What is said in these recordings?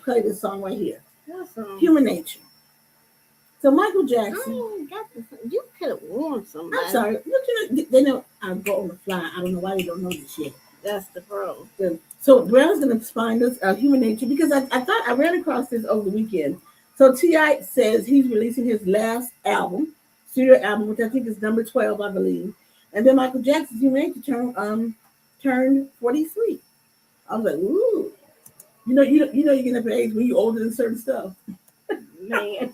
play this song right here. What song? Human Nature. So Michael Jackson. Oh, you could have warned somebody. I'm sorry. Look, they know I go on the fly. I don't know why they don't know this yet. That's the pro. So Brown's gonna find us Human Nature because I thought I ran across this over the weekend. So T.I. says he's releasing his last album, studio album, which I think is number 12, I believe. And then Michael Jackson's Human Nature turned 43. I was like, ooh. You're getting up at age when you're older than certain stuff. Man.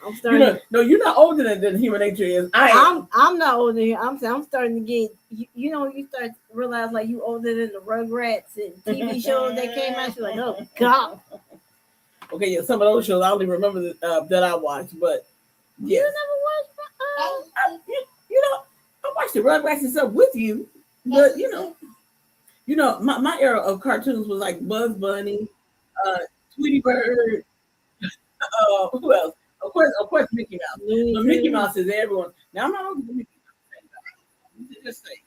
I'm starting. No, you're not older than Human Nature is. I'm not older than I'm starting to get. You start to realize like you older than the Rugrats and TV shows that came out. You're like, oh God. Okay, yeah, some of those shows I only remember that I watched, but yeah. You never watched? I watched the Rugrats and stuff with you, but my era of cartoons was like Bugs Bunny, Tweety Bird. Who else? Of course, Mickey Mouse. But Mickey Mouse is everyone. Now I'm not older than Mickey Mouse. Just say.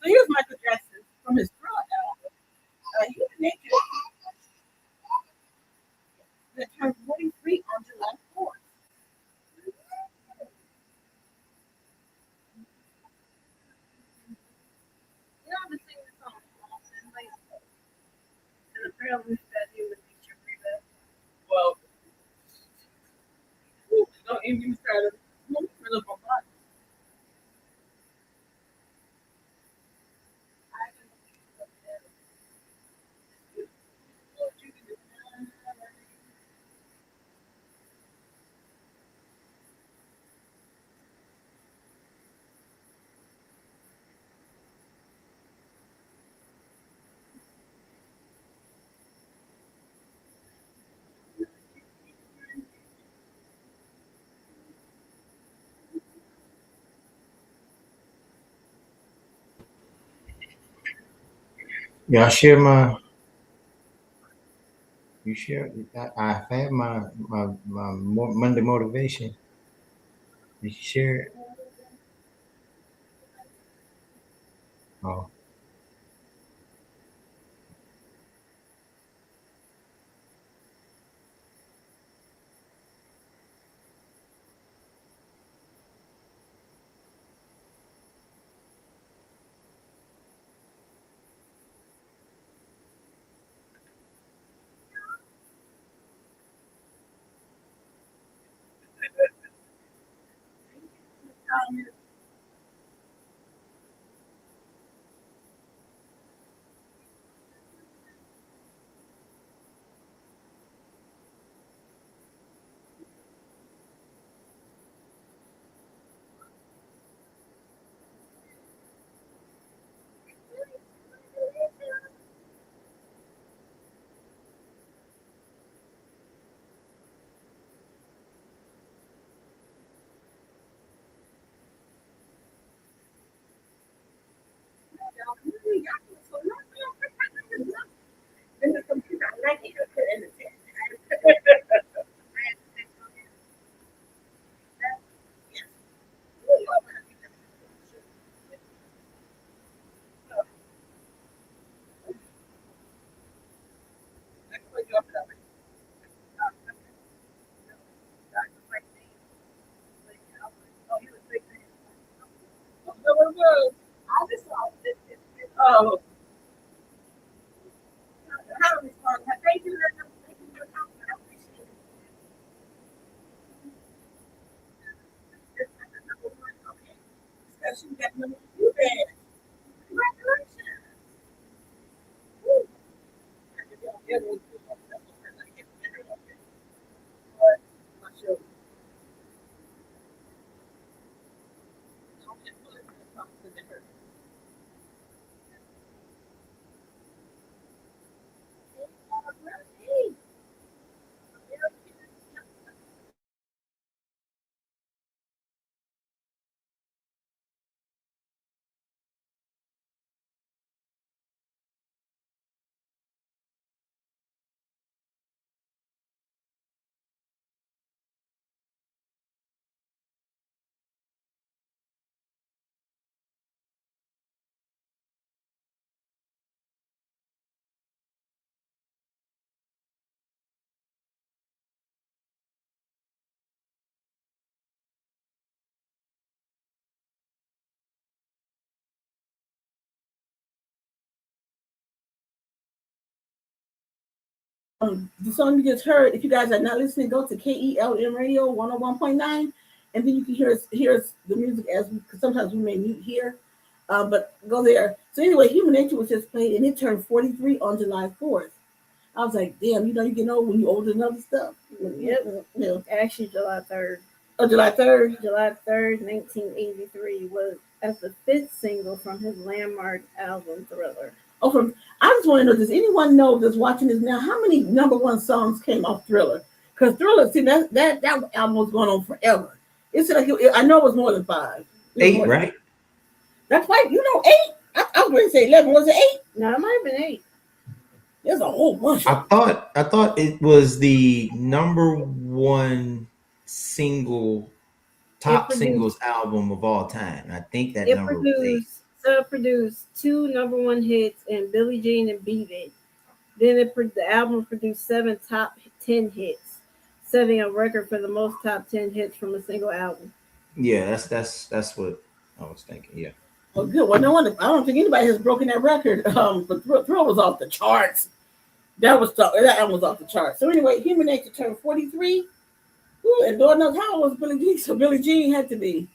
So here's Michael Jackson from his Thriller album. Human Nature that turned 43 on July 4th. I've been singing this song often lately, and apparently that Human Nature remix. Well, don't even get me started. Look on mine. Y'all share my. You share. I've had my Monday motivation. Did you share it? Oh. In the computer, I like it. Put it in the chat. Oh, how to respond? Thank you. I appreciate it. Okay. Discussion got number two bad. Congratulations. Woo. But, my show. The song you just heard, if you guys are not listening, go to KELM Radio 101.9, and then you can hear us the music because sometimes we may mute here, but go there. So anyway, Human Nature was just played, and it turned 43 on July 4th. I was like, damn, you get old when you older than other stuff. Yep. Actually, July 3rd. Oh, July 3rd? July 3rd, 1983 was as the fifth single from his landmark album, Thriller. I just want to know, does anyone know that's watching this now, how many number one songs came off Thriller? Because Thriller, see, that album was going on forever. It's like, I know it was more than 5. 8, right? That's right. 8? I was going to say 11. Was it 8? No, it might have been 8. There's a whole bunch. I thought it was the number one top singles album of all time. I think that number was 8. Stta produced 2 number one hits, and Billie Jean and Beat It. Then the album produced 7 top 10 hits, setting a record for the most top 10 hits from a single album. Yeah, that's what I was thinking. Yeah. Well, good. Well, no wonder. I don't think anybody has broken that record. But Thrill was off the charts. That album was off the charts. So anyway, Human Nature turned 43. Ooh, and Lord knows how old was Billie Jean. So Billie Jean had to be.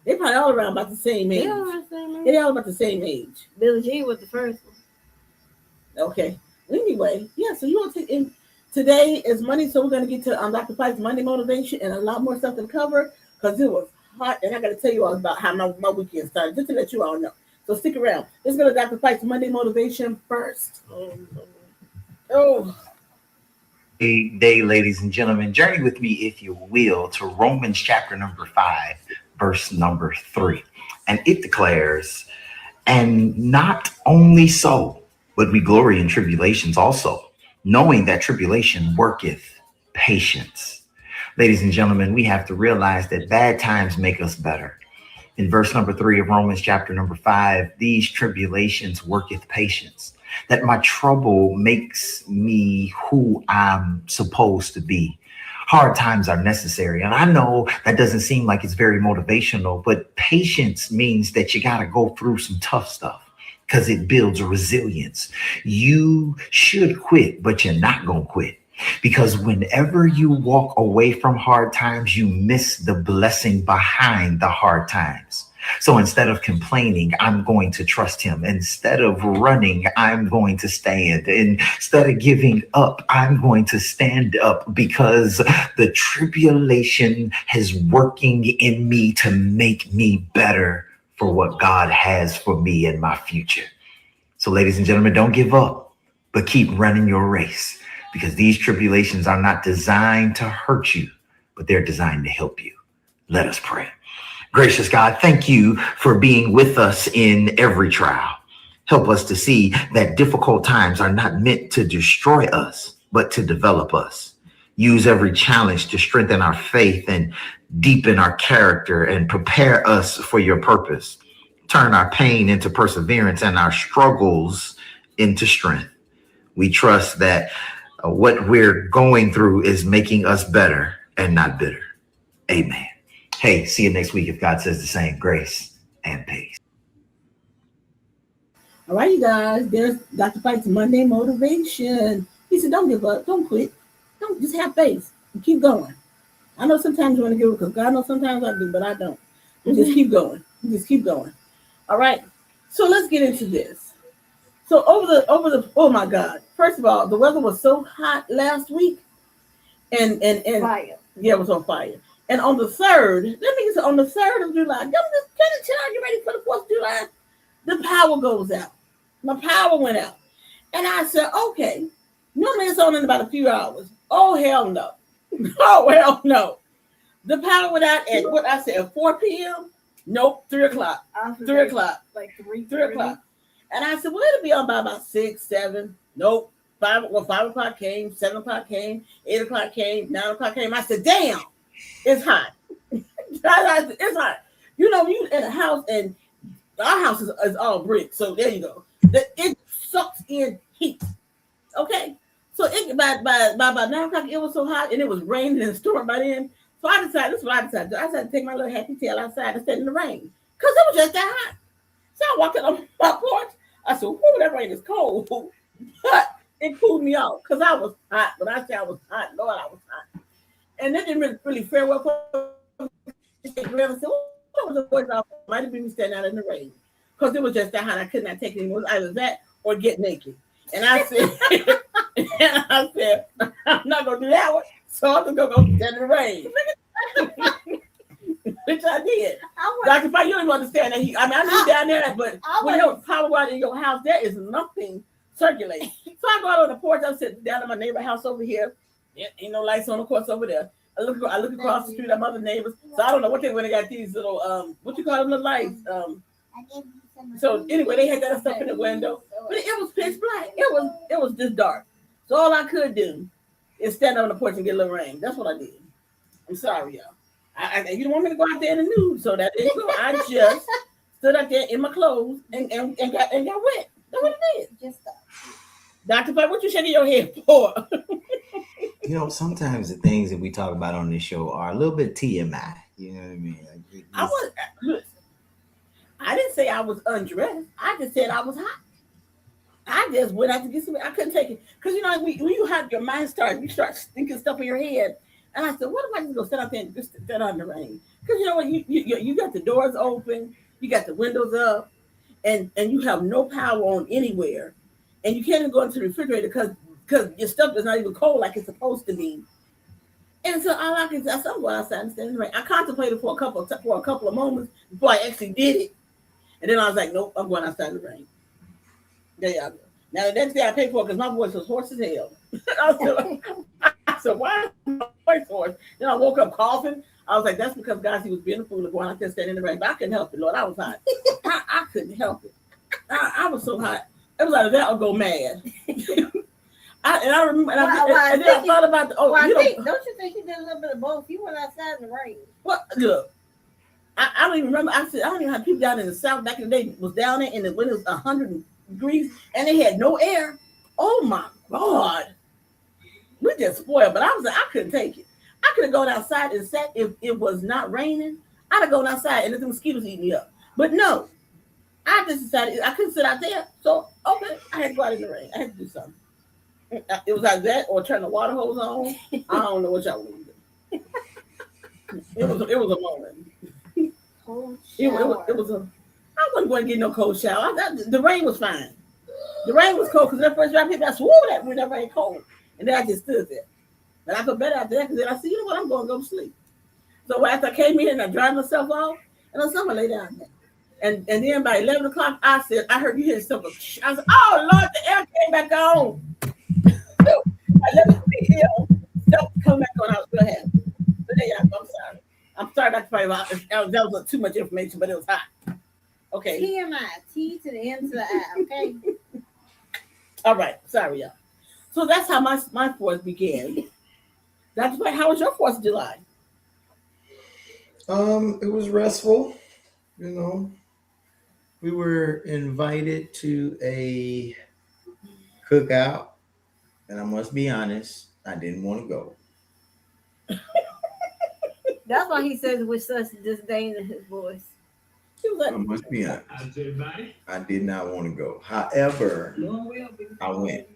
They probably all around about the same age. They're all about the same age. Billie Jean was the first one. Okay. Anyway, yeah. So you want to take today is Monday, so we're going to get to Dr. Pike's Monday motivation and a lot more stuff to cover because it was hot, and I got to tell you all about how my weekend started, just to let you all know. So stick around. Let's go to Dr. Pike's Monday motivation first. Day, ladies and gentlemen, journey with me, if you will, to Romans chapter number 5, verse number 3. And it declares, and not only so, but we glory in tribulations also, knowing that tribulation worketh patience. Ladies and gentlemen, we have to realize that bad times make us better. In verse number 3 of Romans chapter number 5, these tribulations worketh patience. That my trouble makes me who I'm supposed to be. Hard times are necessary. And I know that doesn't seem like it's very motivational, but patience means that you got to go through some tough stuff because it builds resilience. You should quit, but you're not going to quit. Because whenever you walk away from hard times, you miss the blessing behind the hard times. So instead of complaining, I'm going to trust him. Instead of running, I'm going to stand. Instead of giving up, I'm going to stand up because the tribulation is working in me to make me better for what God has for me in my future. So ladies and gentlemen, don't give up, but keep running your race because these tribulations are not designed to hurt you, but they're designed to help you. Let us pray. Gracious God, thank you for being with us in every trial. Help us to see that difficult times are not meant to destroy us, but to develop us. Use every challenge to strengthen our faith and deepen our character and prepare us for your purpose. Turn our pain into perseverance and our struggles into strength. We trust that what we're going through is making us better and not bitter. Amen. Hey, see you next week if God says the same. Grace and peace. All right, you guys. There's Dr. Pike's Monday motivation. He said, don't give up. Don't quit. Don't just have faith and keep going. I know sometimes you want to give up because God knows sometimes I do, but I don't. Just keep going. Just keep going. All right. So let's get into this. So over the oh my God. First of all, the weather was so hot last week. And Fire. Yeah, it was on fire. And on the 3rd, on the 3rd of July, you ready for the 4th of July? The power goes out. My power went out. And I said, okay, normally it's on in about a few hours. Oh, hell no. Oh, hell no. The power went out at what I said, 4 p.m.? Nope, 3 o'clock. 3 o'clock. Like 3 o'clock. And I said, well, it'll be on by about 6, 7. Nope. 5 o'clock came, 7 o'clock came, 8 o'clock came, 9 o'clock came. I said, damn, it's hot. It's hot. You know, you in a house, and our house is all brick. So there you go. It sucks in heat. Okay. So by about 9 o'clock, it was so hot, and it was raining and storming by then. So I decided, this is what I decided to do. I decided to take my little happy tail outside and stand in the rain. Because it was just that hot. So I walked out on my porch. I said, whoa, that rain is cold. But it cooled me off because I was hot. When I say I was hot, Lord, I was hot. And that didn't really fare well for me. I said, what was the voice off? Might have been me standing out in the rain because it was just that hot. I could not take it anymore. It was either that or get naked. And I said, I'm not gonna do that one. So I'm just gonna go stand in the rain. Which I did. Dr. Pike, you don't even understand that. I knew down there, but when you have power out in your house, there is nothing circulating. So I go out on the porch. I'm sitting down in my neighbor house over here. Yeah, ain't no lights on, of course, over there. I look across the street at my other neighbors. So I don't know what they when they got these little what you call them, the lights. So anyway, they had that stuff in the window, but it was pitch black. It was just dark. So all I could do is stand on the porch and get a little rain. That's what I did. I'm sorry, y'all. You don't want me to go out there in the nude, so that is so I just stood out there in my clothes and got wet. That's what it is. Just Dr. Pike, what you shaking your head for? You know, sometimes the things that we talk about on this show are a little bit TMI. You know what I mean? Listen, I didn't say I was undressed. I just said I was hot. I just went out to get some. I couldn't take it because when you have your mind starts, you start thinking stuff in your head. And I said, what if I just go sit out there and just stand out in the rain? Because you know what, you got the doors open, you got the windows up, and you have no power on anywhere, and you can't even go into the refrigerator because your stuff is not even cold like it's supposed to be. And so all I can say, I'm going outside and stand in the rain. I contemplated for a couple of moments before I actually did it, and then I was like, nope, I'm going outside in the rain. There y'all go. Now the next day I paid for it because my voice was hoarse as hell. I said, why is my voice hoarse? Then I woke up coughing. I was like, that's because God, he was being a fool and going out there standing in the rain. But I couldn't help it, Lord. I was hot. I couldn't help it. I was so hot. It was either that or go mad. I remember, and I thought about the. Don't you think you did a little bit of both? You went outside in the rain. Well, look, I don't even remember. I don't even know how people down in the South back in the day was down there, and when it was 100 degrees, and they had no air. Oh my God, we just spoiled. But I was like, I couldn't take it. I could have gone outside and sat if it was not raining. I'd have gone outside and the mosquitoes eat me up. But no, I just decided I couldn't sit out there. So okay, I had to go out in the rain. I had to do something. It was like that or turn the water hose on. I don't know what y'all want to do. It was a moment. It was a. I wasn't going to get no cold shower. The rain was fine. The rain was cold because that first drive I swore that when that rain cold, and then I just stood there. But I felt better after that because then I said, you know what, I'm going to go to sleep. So after I came in and I dried myself off, and I said, I'm going to lay down there. And then by 11 o'clock, I heard you hear something. I said, oh Lord, the air came back on. I let me feel stuff come back on. I was still happy. But there y'all go. I'm sorry not to fight about it. That was too much information, but it was hot. Okay. TMI, T to the N to the I, okay? All right. Sorry, y'all. So that's how my 4th began. That's why. How was your 4th of July? It was restful. You know, we were invited to a cookout, and I must be honest, I didn't want to go. That's why he says with such disdain in his voice. I must be honest. I did not want to go. However, I went.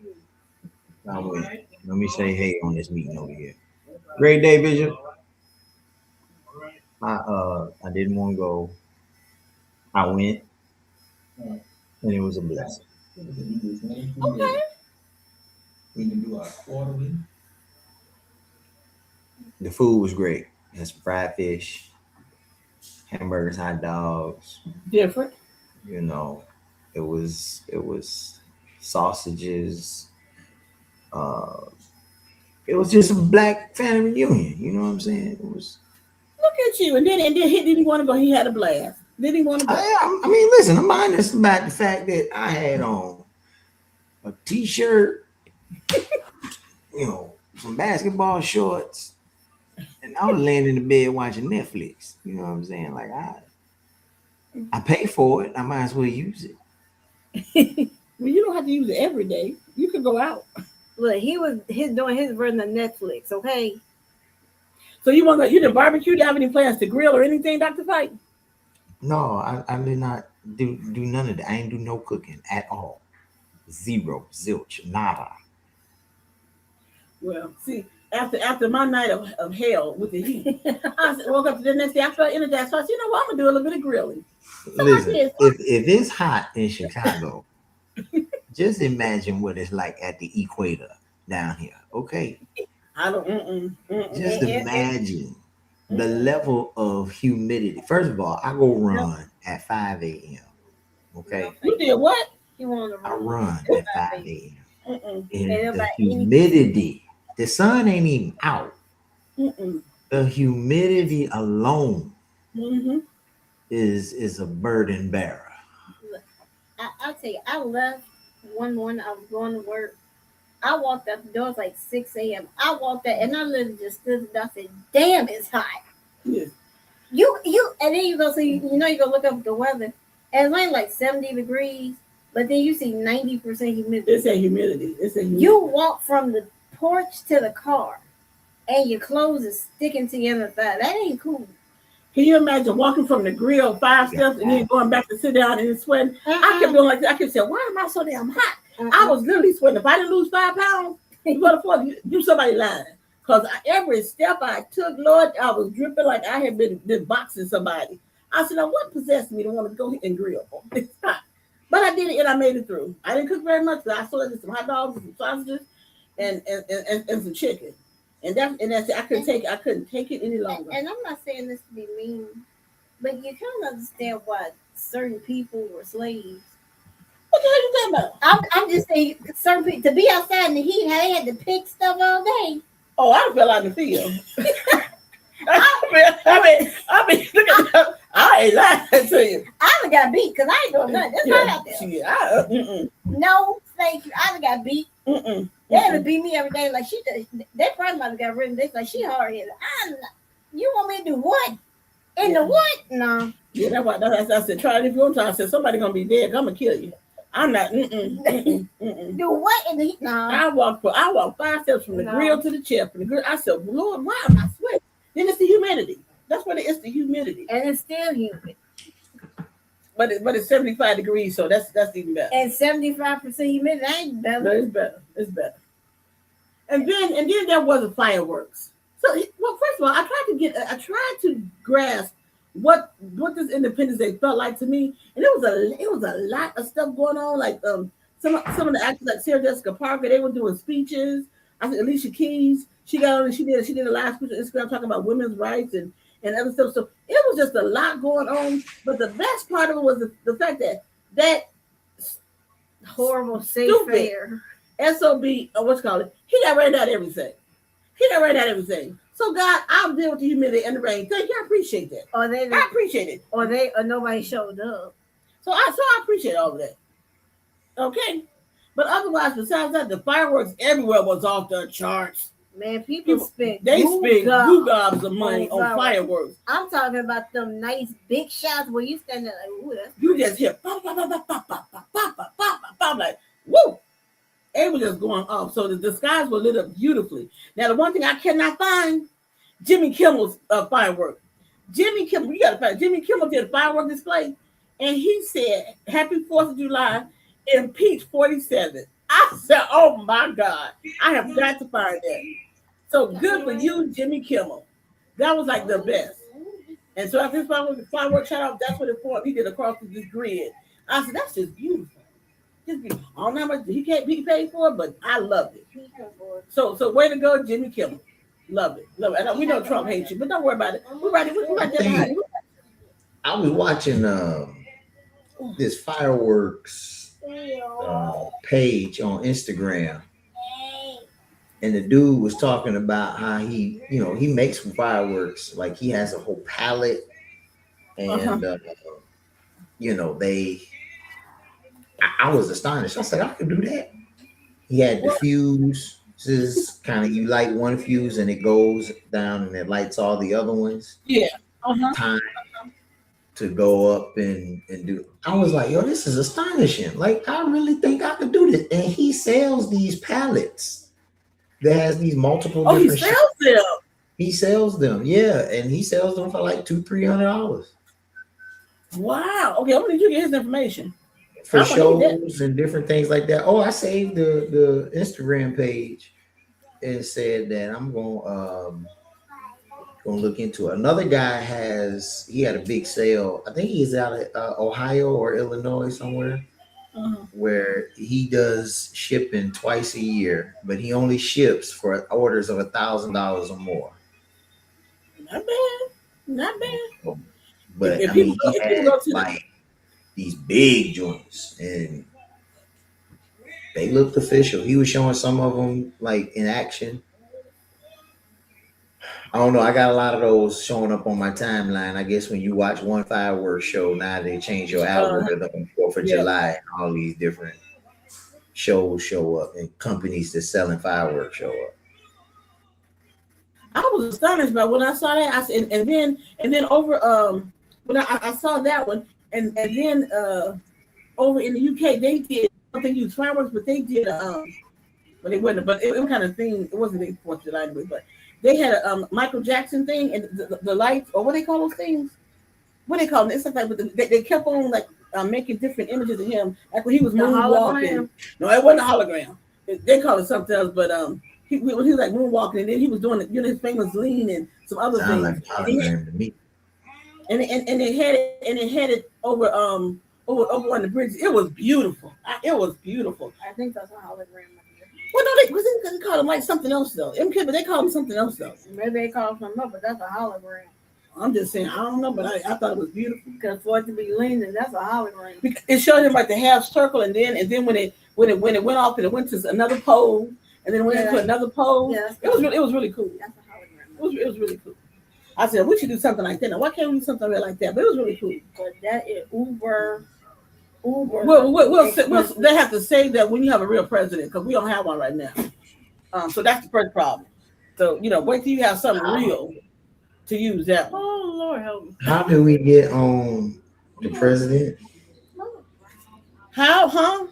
Let me say hey on this meeting over here. Great day, Bishop. I didn't want to go. I went, and it was a blessing. Okay. We can do our quarterly. The food was great. It had some fried fish, hamburgers, hot dogs. Different. You know, it was sausages. It was just a black family reunion. You know what I'm saying? It was. Look at you, and then he didn't want to go. He had a blast. Didn't he want to go? I mean, listen. I'm honest about the fact that I had on a t-shirt, you know, some basketball shorts, and I was laying in the bed watching Netflix. You know what I'm saying? Like I pay for it. I might as well use it. Well, you don't have to use it every day. You can go out. Look, he was doing his version of Netflix, okay? So you want to? You didn't barbecue? Do you have any plans to grill or anything, Dr. Fight? No, I did not do none of that. I ain't do no cooking at all. Zero, zilch, nada. Well, see, after my night of hell with the heat, woke up the next day. I felt energized. So I said, you know what? I'm gonna do a little bit of grilling. So I Listen, did. if it's hot in Chicago, just imagine what it's like at the equator down here. Okay, I don't. just imagine the mm-mm. level of humidity. First of all, I go No, run at 5 a.m. no, Okay, You thank did what? you. Want to I run run at at 5 5 a.m. Mm-mm. and And the about 80%. humidity, the sun ain't even out. Mm-mm. The humidity alone Mm-hmm. is a burden bearer. Look, I'll tell you, I left one morning. I was going to work. I walked out the door. It was like 6 a.m. I walked out and I literally just stood there. I said, "Damn, it's hot." Yes. And then you go see, you go look up the weather, and it's only like 70 degrees, but then you see 90% humidity. It's a humidity. It's a humidity. You walk from the porch to the car, and your clothes is sticking to your other thigh. That ain't cool. Can you imagine walking from the grill 5 steps and then going back to sit down and sweating? I kept doing like that. I kept saying, "Why am I so damn hot?" I was literally sweating. If I didn't lose 5 pounds, you better you somebody lying. Because every step I took, Lord, I was dripping like I had been boxing somebody. I said, "Now what possessed me to want to go and grill?" It's hot. But I did it and I made it through. I didn't cook very much. I still did some hot dogs and some sausages and some chicken. And that's it. I couldn't take it any longer. And I'm not saying this to be mean, but you kind of understand why certain people were slaves. What the hell you talking about? I'm just saying, certain people, to be outside in the heat, how they had to pick stuff all day. Oh, I fell out in the field. Look at that. I ain't lying to you. I done got beat because I ain't doing nothing. It's hot out there. Shit, No, thank you. I done got beat. mm-mm. They had to beat me every day. Like they probably might have got rid of this. Like she hard headed. You want me to do what? In the what? No. Yeah, that's why I said, try it if you want to. I said, somebody gonna be dead. I'm gonna kill you. I'm not. Do what in the heat? No. I walked 5 steps from the No. grill to the chair. From the grill, I said, Lord, why am I sweating? Then it's the humidity. That's what it is. The humidity. And it's still humid. But it's 75 degrees, so that's even better. And 75% humidity ain't No, better. it's better. It's better. And then there was the fireworks. So, well, first of all, I tried to grasp what this Independence Day felt like to me, and it was a lot of stuff going on. Like some of the actors, like Sarah Jessica Parker, they were doing speeches. I think Alicia Keys, she got on and she did a live speech on Instagram talking about women's rights and other stuff. So it was just a lot going on. But the best part of it was the fact that Horrible safe Stupid. fair. SOB, or what's called it, he got ran out everything. He got ran out everything. So God, I'll deal with the humidity and the rain. Thank you. I appreciate that. Or they I appreciate it. or nobody showed up. So I appreciate all of that. Okay. But otherwise, besides that, the fireworks everywhere was off the charts. Man, people spent Goo gobs of money on fireworks. I'm talking about them nice big shots where you stand there like, ooh, that's You just hear pop, pop, pop, pop, pop, pop, pop, pop, pop, pop, like, woo! It was just going off. So the skies were lit up beautifully. Now, the one thing I cannot find, Jimmy Kimmel's firework. Jimmy Kimmel, you gotta find Jimmy Kimmel did a firework display, and he said, "Happy 4th of July, impeach 47." I said, "Oh my God, I have got to find that." So good for you, Jimmy Kimmel. That was like the best. And so after his firework shot off, that's what it for. He did across this grid. I said, "That's just beautiful." I don't know how much he paid for it, but I loved it. So way to go, Jimmy Kimmel. Love it. We know Trump hates you, but don't worry about it. We're right there behind you. I was watching this fireworks page on Instagram, and the dude was talking about how he makes fireworks. Like he has a whole palette, and I was astonished. I said, I could do that. He had the fuses, kind of, you light one fuse and it goes down and it lights all the other ones. Yeah. Time to go up and do. I was like, yo, this is astonishing. Like, I really think I could do this. And he sells these pallets that has these multiple different. He sells them. He sells them, yeah, and he sells them for like $200-300. Wow. Okay, I'm gonna get his information For shows and different things like that. Oh, I saved the Instagram page. and said that I'm gonna look into it. Another guy he had a big sale. I think he's out of Ohio or Illinois somewhere, where he does shipping twice a year, but he only ships for orders of $1,000 or more. Not bad. Not bad. But If I mean, he if people had go to like these big joints, and they looked official. He was showing some of them like in action. I don't know. I got a lot of those showing up on my timeline. I guess when you watch one fireworks show, now they change your algorithm and 4th of yeah. July, and all these different shows show up, and companies that selling fireworks show up. I was astonished by when I saw that. I said, and then over when I saw that one, and then over in the UK they did. I don't think used fireworks, but they did but it wasn't. But it was kind of thing. It wasn't a 4th of July anyway, but they had a Michael Jackson thing, and the lights, or what they call those things? What they call them? It's like they kept on like making different images of him, like when he was moonwalking. No, it wasn't a hologram. They call it something else, but when he was like moonwalking, and then he was doing his famous lean and some other Sound things. like a hologram to me. And it had it over over on the bridge. It was beautiful. It was beautiful. I think that's a hologram. Well, no, they call him like something else though. But they call him something else though. Maybe they call him something else, but that's a hologram. I'm just saying, I don't know, but I thought it was beautiful. Because for it to be leaning, that's a hologram. It showed him like the half circle, and then when it went off and it went to another pole, and then it went into another pole. Yeah, it was really cool. That's a hologram. It was really cool. I said we should do something like that. Now, why can't we do something like that? But it was really cool. But that is uber. We'll they have to say that when you have a real president, because we don't have one right now. So that's the first problem. So wait till you have something real to use that one. Oh Lord help me. How did we get on the president? How? Huh?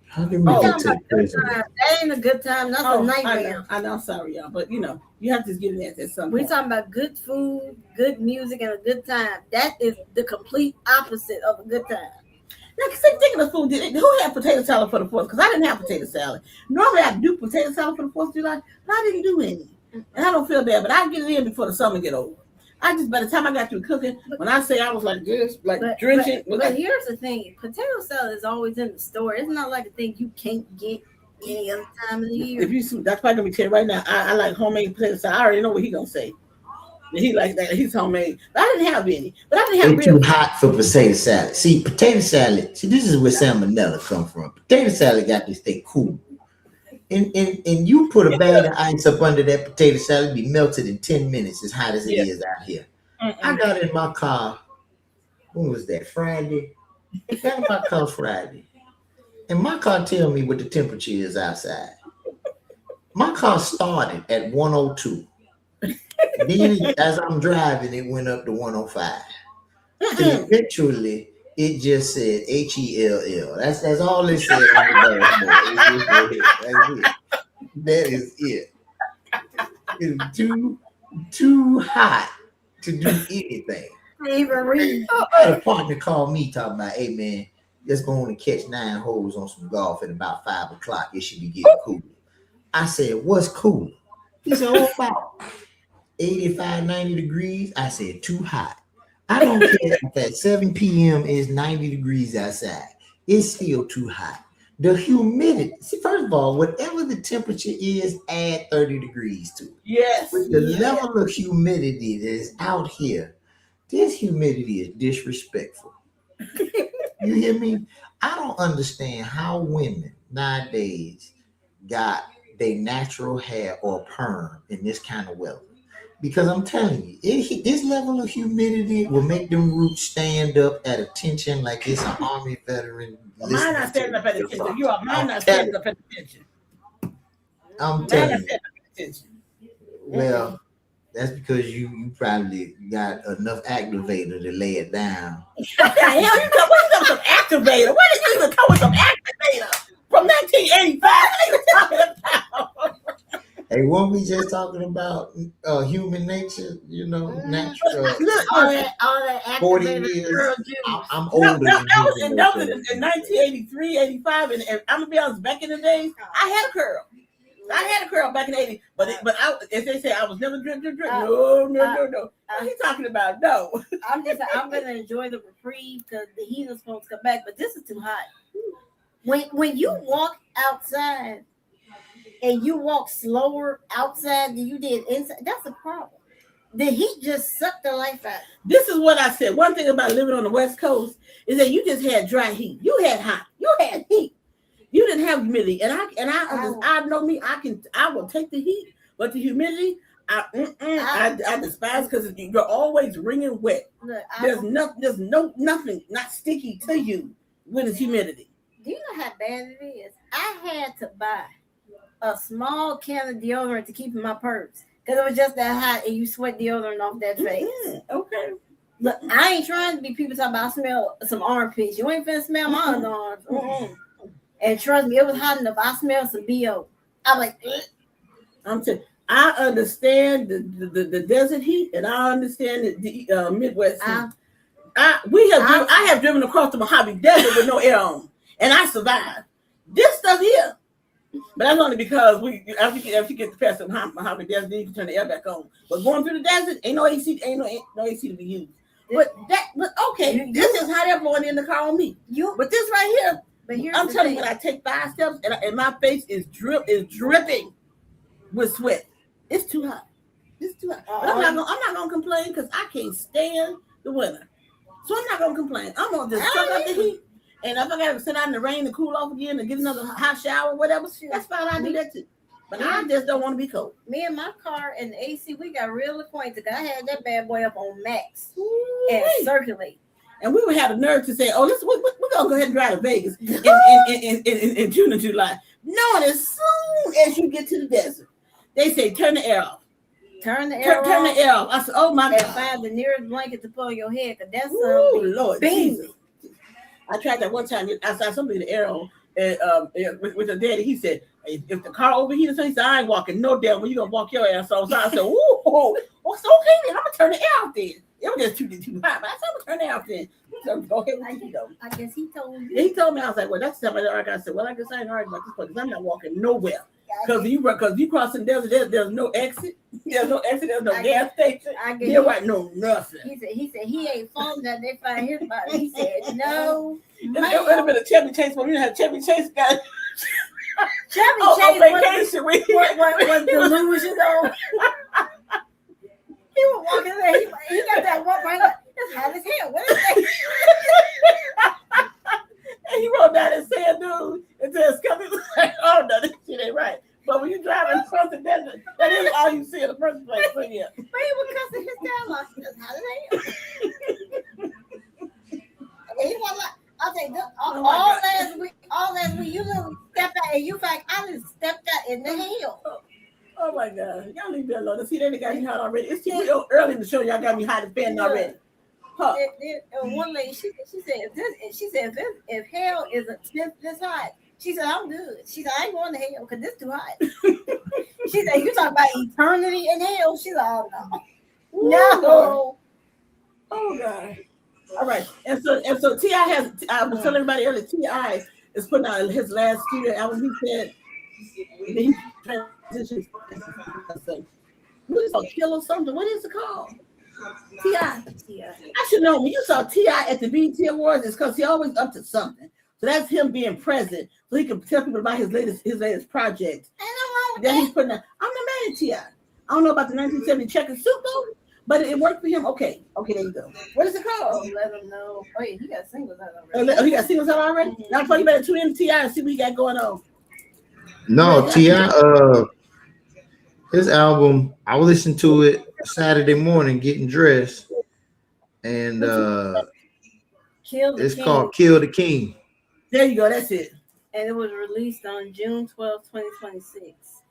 How did we get to the president? That ain't a good time. That's a nightmare. I know. I'm sorry, y'all, but you have to get in there at some point. We're talking about good food, good music, and a good time. That is the complete opposite of a good time. Now, thinking of food, who had potato salad for the 4th? Because I didn't have potato salad. Normally, I do potato salad for the 4th of July, but I didn't do any. And I don't feel bad, but I get it in before the summer get over. By the time I got through cooking, when I say I was like this, drenching. But here's the thing: potato salad is always in the store. It's not like a thing you can't get any other time of the year. That's probably gonna be telling right now. I like homemade potato salad. I already know what he's gonna say. He like that. He's homemade. But I didn't have any. But I didn't have It's too hot for potato salad. See, potato salad. See, this is where salmonella come from. Potato salad got to stay cool. And you put a bag of ice up under that potato salad, be melted in 10 minutes, as hot as it is out here. I got in my car. When was that? Friday. I got in my car Friday, and my car tell me what the temperature is outside. My car started at 102. Then, as I'm driving, it went up to 105. And eventually, it just said HELL. That's all it said on the dashboard. That's it. That is it. It's too hot to do anything. Even read. A partner called me talking about, hey man, let's go on and catch 9 holes on some golf at about 5 o'clock. It should be getting cooler. I said, what's cool? He said, about 85, 90 degrees. I said, too hot. I don't care if at 7 p.m. is 90 degrees outside. It's still too hot. The humidity. See, first of all, whatever the temperature is, add 30 degrees to it. Yes. With the level of humidity that is out here, this humidity is disrespectful. You hear me? I don't understand how women nowadays got their natural hair or perm in this kind of weather. Because I'm telling you, this level of humidity will make them roots stand up at attention like it's an Army veteran. Mine not standing up at attention. You are mine not standing up at attention. I'm telling you. Well, that's because you probably got enough activator to lay it down. What the hell? You come with some activator? What did you even come with some activator? From 1985? What are you talking about? Hey, weren't we just talking about human nature? Natural. all that 40 years. I'm older. That was in 1983, 85, and I'm gonna be honest. Back in the days, I had a curl. I had a girl back in the 80s. But if they say I was never drink. No. What are you talking about? No. I'm gonna enjoy the reprieve because the heat is supposed to come back, but this is too hot. When you walk outside and you walk slower outside than you did inside, that's a problem. The heat just sucked the life out. This is what I said. One thing about living on the West Coast is that you just had dry heat. You had hot. You had heat. You didn't have humidity. And I know me. I will take the heat, but the humidity, I despise because you're always wringing wet. Look, There's nothing not sticky to you when it's humidity. Do you know how bad it is? I had to buy a small can of deodorant to keep in my purse. Because it was just that hot and you sweat deodorant off that face. Okay. Look, I ain't trying to be people talking about I smell some armpits. You ain't finna smell my underarms. And trust me, it was hot enough. I smelled some BO. I'm like, I'm telling you, I understand the desert heat and I understand the Midwest heat. I have driven across the Mojave Desert with no air on, and I survived. This stuff here. But that's only because after you get past the Mojave Desert, then you can turn the air back on. But going through the desert, ain't no AC to be used. But okay, this is how they're blowing in the car on me. But this right here, I'm telling you, when I take 5 steps and my face is dripping with sweat, it's too hot. It's too hot. But I'm not gonna complain because I can't stand the winter, so I'm not gonna complain. I'm gonna just suck up the heat. And if I gotta sit out in the rain to cool off again and get another hot shower, whatever, that's fine. I do that too. But I just don't want to be cold. Me and my car and the AC, we got real acquainted. I had that bad boy up on max and circulate. And we would have the nerve to say, "Oh, we're gonna go ahead and drive to Vegas in June and July." Knowing as soon as you get to the desert, they say turn the air off. Turn the air off. I said, "Oh my God!" God! Find the nearest blanket to put on your head, because that's Lord Jesus. I tried that one time. I saw somebody in the air on with her daddy. He said, "If the car overheated, so he said, I ain't walking no damn well. You gonna walk your ass off." So I said, "Ooh, it's okay then. I'm gonna turn the air off then." It was just too hot. But I said, "I'm gonna turn the air off then." So go ahead with you though. I guess he told you. He told me. I was like, "Well, that's something I got." I said, "Well, I guess I ain't arguing about this because I'm not walking nowhere." Because you crossing the desert, there's no exit. There's no exit. There's no gas station. There was no nothing. He said he ain't falling that they find his body. He said no. It would have been a Chevy Chase, but we didn't have Chevy Chase guy. Chevy on Chase vacation. was delusional. He was walking there. He got that walk right. It's hot as hell. What is that? And he wrote down and said, "Dude," and said, "Coming." Like, oh no, this shit ain't right. But when you driving across the desert, that is all you see in the first place. So yeah. But he was cussing his dad off. It's hot as hell. He was like, I'll say this, all last week, you little stepped out and you like, I just stepped out in the hell. Oh my God. Y'all leave me alone. See, they got me hot already. It's too early in the show. Y'all got me hot and fanning already. Huh. One lady, she said, if hell is this hot, she said, I'm good. She said, I ain't going to hell because this too hot. She said, you talking about eternity in hell? She said, oh no. No. Oh God. All right. And so T.I. has, I was telling everybody earlier, T.I. is putting out his last studio album. He said he transitions. What is it, Kill or something? What is it called? T.I. I should know when you saw T.I. at the BET Awards, it's because he always up to something. So that's him being present, so he can tell people about his latest project. That he's putting out. I'm not mad at T.I. I don't know about the 1970 Checker Suit though, but it worked for him. Okay, there you go. What is it called? Let him know. Oh yeah, he got singles out already. Oh, he got singles out already? Now you better tune in to T.I. and see what he got going on. No, T.I. His album, I will listen to it Saturday morning getting dressed, and it's called Kill the King. There you go, that's it. And it was released on June 12, 2026.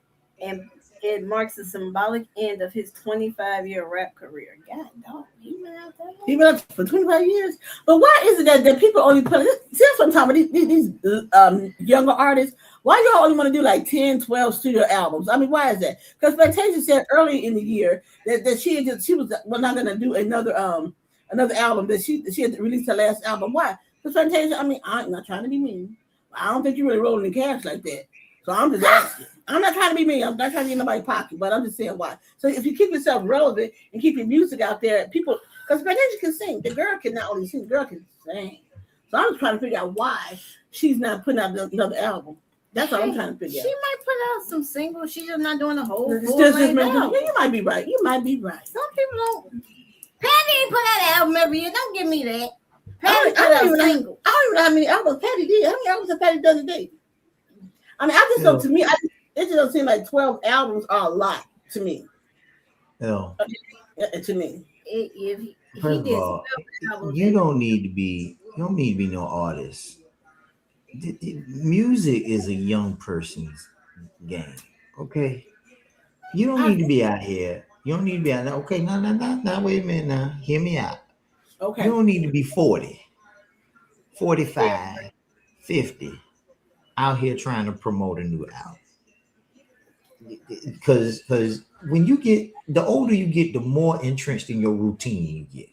And it marks the symbolic end of his 25-year rap career. God, dog, he been out there. He been up for 25 years. But why is it that people only put, see that's what I'm talking about, these younger artists, why y'all only want to do like 10, 12 studio albums? I mean, why is that? Because Fantasia said early in the year that she was not going to do another album, that she had released her last album. Why? Because Fantasia, I mean, I'm not trying to be mean. I don't think you're really rolling in cash like that. So I'm just asking. I'm not trying to be mean. I'm not trying to get nobody's pocket, but I'm just saying why. So if you keep yourself relevant and keep your music out there, people, because Patricia can sing. The girl can not only sing, the girl can sing. So I'm trying to figure out why she's not putting out another album. That's all I'm trying to figure out. She might put out some singles. She's just not doing a whole It's full just length album. album. Yeah, you might be right. You might be right. Some people don't. Patty ain't put out an album every year. Don't give me that. Patty I put don't out even singles. I don't even know how many albums Patty did. How many albums has Patty done a day? I mean, I just don't. To me, it just don't seem like 12 albums are a lot to me. No. To me, If he First did of all, 12 albums, you don't need to be no artist. Music is a young person's game. Okay. You don't need to be out here. You don't need to be out there. Okay, no, wait a minute now. Hear me out. okay. You don't need to be 40, 45, 50 out here trying to promote a new album. Because when you get, the older you get, the more entrenched in your routine you get.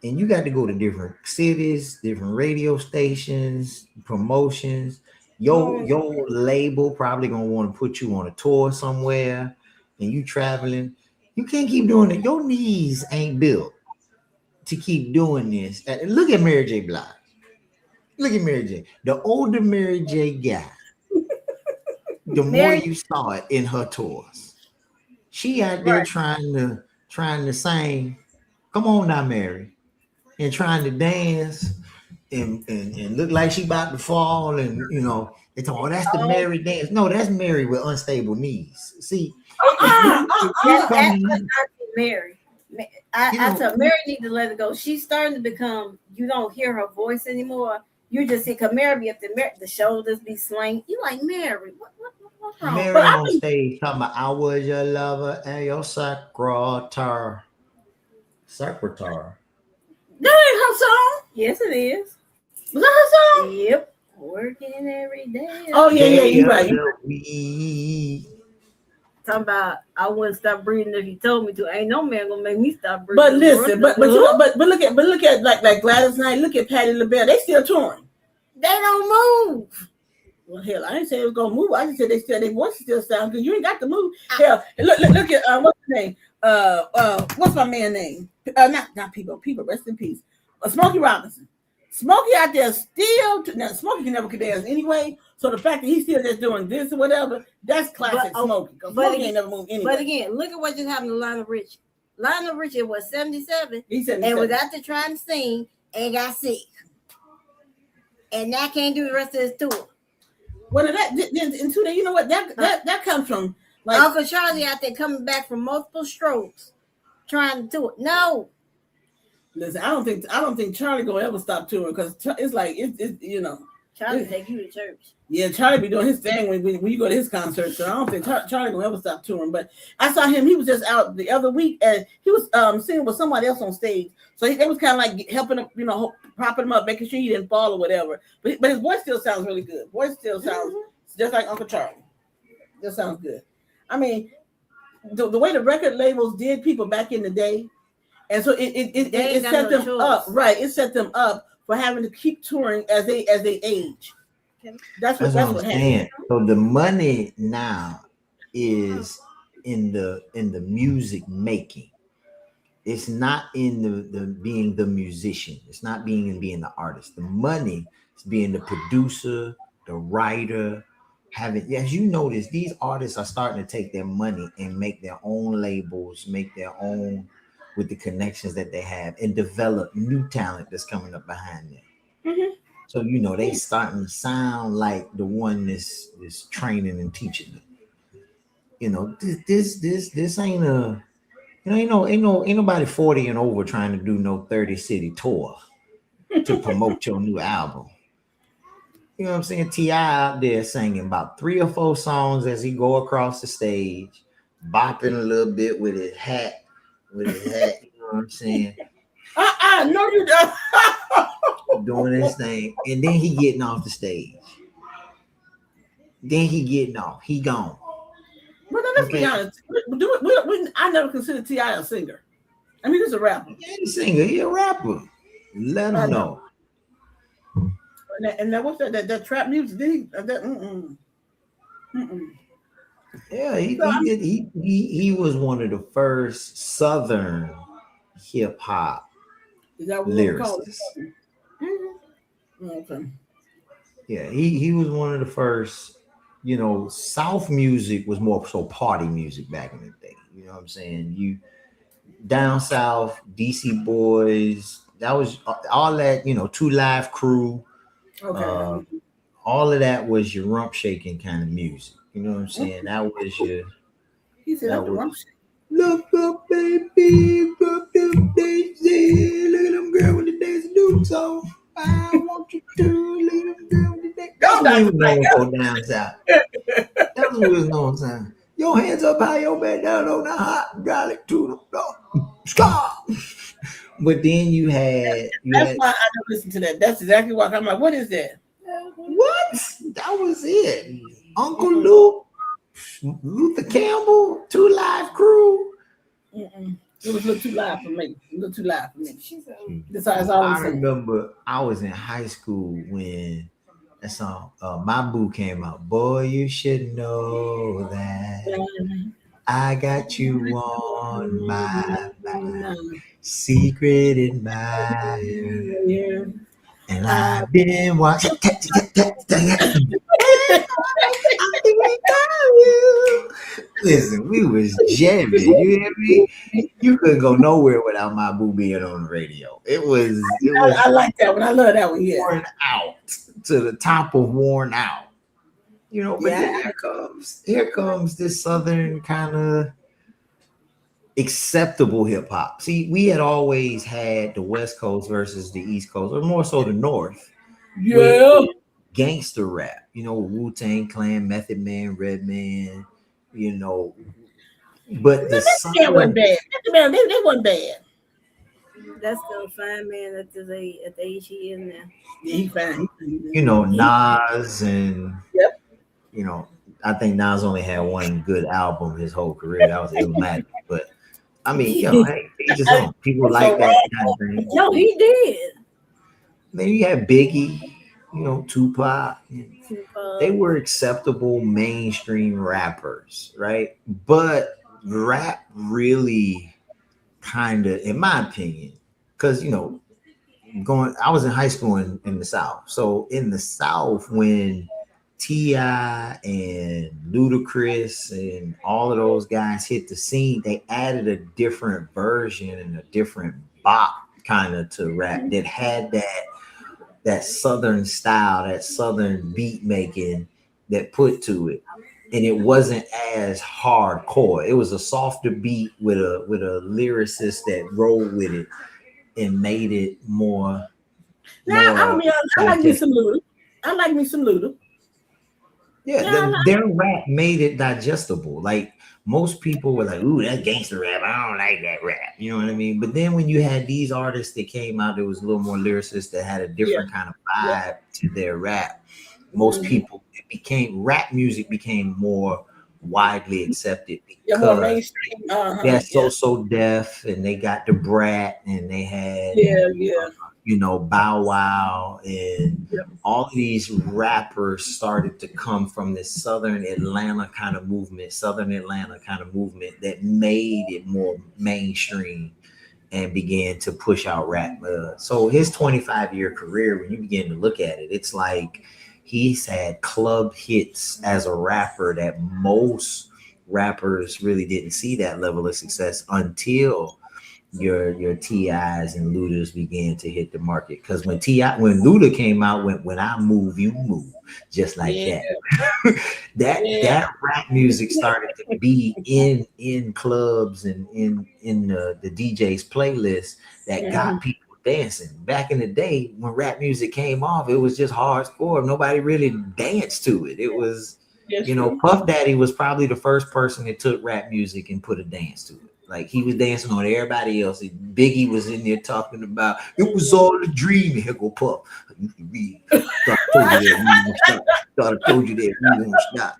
And you got to go to different cities, different radio stations, promotions. Your label probably gonna want to put you on a tour somewhere, and you traveling. You can't keep doing it. Your knees ain't built to keep doing this. And look at Mary J. Blige. Look at Mary J. The older Mary J. got, the more you saw it in her tours. She out there trying to sing. Come on now, Mary, and trying to dance. And look like she about to fall, and they talk, oh, that's the Mary dance. No, that's Mary with unstable knees. See, that's Mary. I said Mary need to let it go. She's starting to become. You don't hear her voice anymore. You just see, cause Mary, if the shoulders be slang, you like Mary. What's wrong? Mary on stage talking about I was your lover and your secretary. Secretary. That ain't her song. Yes, it is. Was that her song? Yep. Working every day. Oh yeah, you're right. Talking about I wouldn't stop breathing if you told me to. Ain't no man gonna make me stop breathing. But listen, but look at like Gladys Knight. Look at Patti LaBelle. They still touring. They don't move. Well, hell, I didn't say it was gonna move. I just said their voices still sound good. You ain't got to move. Hell, look at what's his name? What's my man's name? Not people. Rest in peace. Smokey Robinson. Smokey out there still. Now Smokey can never dance anyway. So the fact that he's still just doing this or whatever, that's classic Smokey. Because Smokey ain't never moved anyway. But again, look at what just happened to Lionel Richie. Lionel Richie was 77. He's 77. And was out there trying to sing and got sick. And now can't do the rest of his tour. Well, into that, you know what? That comes from like Uncle Charlie out there coming back from multiple strokes, trying to do it. No. Listen, I don't think Charlie gonna ever stop touring because it's like it's Charlie take you to church. Yeah, Charlie be doing his thing when you go to his concert. So I don't think Charlie gonna ever stop touring. But I saw him; he was just out the other week, and he was singing with somebody else on stage. So they was kind of like helping him, propping him up, making sure he didn't fall or whatever. But his voice still sounds really good. Voice still sounds just like Uncle Charlie. Just sounds good. I mean, the way the record labels did people back in the day, and so it set them up. Right, it set them up for having to keep touring as they age. That's what happened. So the money now is in the music making. It's not in the being the musician. It's not being the artist. The money is being the producer, the writer. As you notice, these artists are starting to take their money and make their own labels, make their own with the connections that they have, and develop new talent that's coming up behind them. Mm-hmm. So they starting to sound like the one that's training and teaching them. This ain't a ain't nobody 40 and over trying to do no 30 city tour to promote your new album. You know what I'm saying? T.I. out there singing about 3 or 4 songs as he go across the stage, bopping a little bit with his hat. You know what I'm saying? No, you don't. Doing his thing, and then he getting off the stage. He gone. Well, let's be honest. I never considered T.I. a singer. I mean, he's a rapper. He ain't a singer. He a rapper. Let him know. And that what's that trap music? Mm-mm. Yeah, he, So he did. He was one of the first Southern hip hop is that what we're gonna call lyricists. it? Okay. Yeah, he was one of the first. You know, South music was more so party music back in the day. You know what I'm saying? You down south, DC Boys. That was all that. You know, Two Live Crew. Okay. Uh, all of that was your rump shaking kind of music. You know what I'm saying? That was your He said that that's the was rump shit. look up, baby, drop them daisy. Look at them girl with the daisy dukes on. I want you to look at them girl with the daisy. That's Go, what we Dr. was known for down south. That's what we was known for. Your hands up high, your back down on the hot garlic to the floor. Stop. But then you That's had why I don't listen to that. That's exactly why I'm like, what is that? what? That was it. Uncle Mm-mm. Luke, Luther Campbell, Two Live Crew. Mm-mm. It was a little too loud for me. A little too loud for me. Besides all I I'm saying. remember I was in high school when that song My Boo came out. Boy, you should know that I got you on my secret admirer. Yeah. And I've been watching. I think we got you. Listen, we was jamming. You hear me? You couldn't go nowhere without my boo being on the radio. It was I like that one. I love that one. Yeah. worn out to the top of worn out. You know, but then Yeah. here comes this southern kind of acceptable hip hop. See, we had always had the West Coast versus the East Coast, or more so the North, with Yeah. gangster rap. You know, Wu Tang Clan, Method Man, Redman. You know, but the That wasn't Southern, bad. They wasn't bad. That's still fine, man. At the age he is now. Yeah, he fine. you know, Nas and Yep. you know, I think Nas only had one good album his whole career. That was Illmatic. But I mean, you know, hey, each his own. People That's so like that wrong. kind of thing. No, he did. Then you had Biggie, you know, Tupac. They Tupac. were acceptable mainstream rappers, right? But rap really kind of, in my opinion, because you know, I was in high school in the South. So in the South, when T.I. and Ludacris and all of those guys hit the scene, they added a different version and a different bop kind of to rap that had that southern style, that southern beat making that put to it. And it wasn't as hardcore. It was a softer beat with a lyricist that rolled with it and made it more Now, I'll more be honest. I like me digestible. some Luda. I like me some Luda. Yeah, Yeah, I like. their rap made it digestible. Like most people were like, "Ooh, that gangster rap. I don't like that rap." You know what I mean? But then when you had these artists that came out, there was a little more lyricists that had a Yeah. different kind of Yeah. vibe to their rap. Most Mhm. people, it became rap music became more widely accepted Yeah, more because mainstream. Uh they huh. had Yeah. So Def and they got the Brat and they had Yeah. Yeah. you know, Bow Wow and Yeah. all of these rappers started to come from this Southern Atlanta kind of movement, that made it more mainstream and began to push out rap. So his 25-year career, when you begin to look at it, it's like he's had club hits as a rapper that most rappers really didn't see that level of success until your TIs and Ludas began to hit the market. Because when Luda came out, when I move, you move, just like Yeah. that. that Yeah. that rap music started to be in clubs and in the DJ's playlist that Mhm. got people dancing. Back in the day when rap music came off, it was just hardcore. Nobody really danced to it. It was, That's you know, true. Puff Daddy was probably the first person that took rap music and put a dance to it. Like he was dancing on everybody else. Biggie was in there talking about it was all a dream. Here go Puff. You can read. Thought I told you that we won't stop. Thought I told you that we won't stop.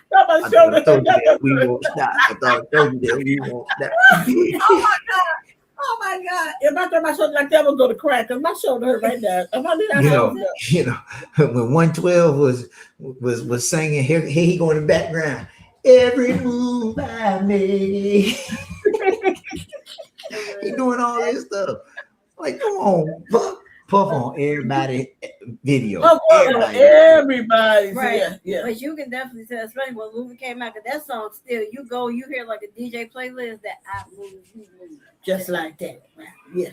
Stop my I thought I shoulder. told you that we won't stop. I thought I told you that we won't stop. Oh my god. Oh my God. If I throw my shoulder like that, I would go to crack because my shoulder hurt right now. If I did, I You hold know, up. you know, when 112 was singing, here he go in the background. Every move I make, he doing all this stuff. Like, come on, puff on everybody video. Oh, well, Everybody. everybody. Right. Yeah. But you can definitely tell, especially when Luther came out, because that song still, you go, you hear like a DJ playlist that I move, you move. Just like that. Yeah.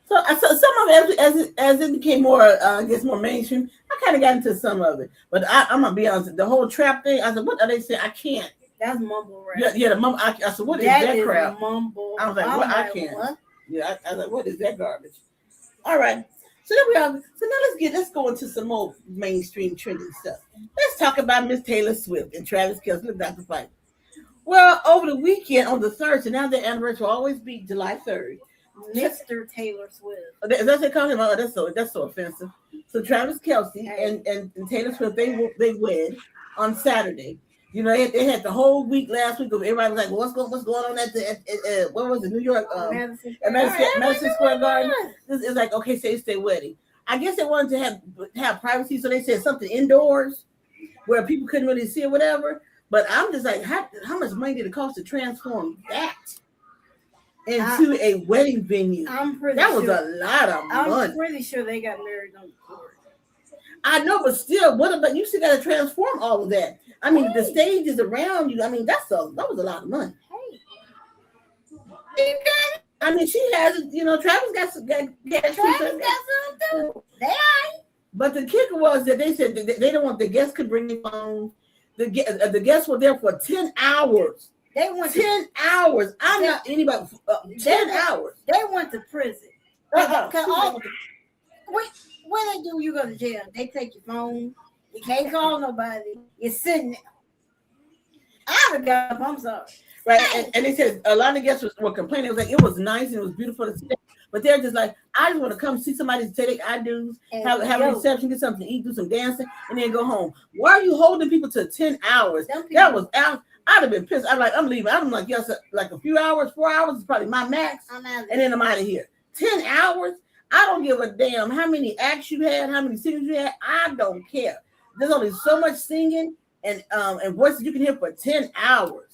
So some of it, as it became more, I guess, more mainstream, I kind of got into some of it. But I'm gonna be honest, the whole trap thing. I said, what are they saying? I can't. That's mumble rap. Yeah. The mumble. I said, what is that crap? Mumble. I was like, what? I can't. What? Yeah. I was like, what is that garbage? All right. So then we are. So now let's go into some more mainstream trending stuff. Let's talk about Miss Taylor Swift and Travis Kelce. Look, Dr. Fight. Well, over the weekend on the 3rd, so now the anniversary will always be July 3rd. Mr. Taylor Swift. That's what they call him. Oh, that's so offensive. So Travis Kelce and Taylor Swift they wed on Saturday. You know, they had the whole week last week. Everybody was like, well, what's going on at what was it, New York? Madison Square Garden. It's like, okay, say it's their wedding. I guess they wanted to have privacy, so they said something indoors where people couldn't really see or whatever. But I'm just like, how much money did it cost to transform that into a wedding venue? That was a lot of money. I'm pretty sure they got married on the court. I know, but still, what about you? Still got to transform all of that. I mean, the stages around you. I mean, that was a lot of money. Hey. I mean, she has, you know, Travis got some too. They ain't. But the kicker was that they said that they don't want the guests could bring their phones. The guests were there for 10 hours. They went 10 hours. I'm not anybody. 10 hours. They went to prison. What they do? You go to jail. They take your phone. You can't call nobody. You're sitting there. I would go. I'm sorry. Right, and they said a lot of guests were complaining. It was like it was nice and it was beautiful to see, but they're just like, I just want to come see somebody say their I do's, have a reception, get something to eat, do some dancing, and then go home. Why are you holding people to 10 hours? That was out. I'd have been pissed. I'm leaving. I'm like, yes, like a few hours, 4 hours is probably my max, and then I'm out of here. 10 hours. I don't give a damn how many acts you had, how many singers you had. I don't care. There's only so much singing and voices you can hear for 10 hours.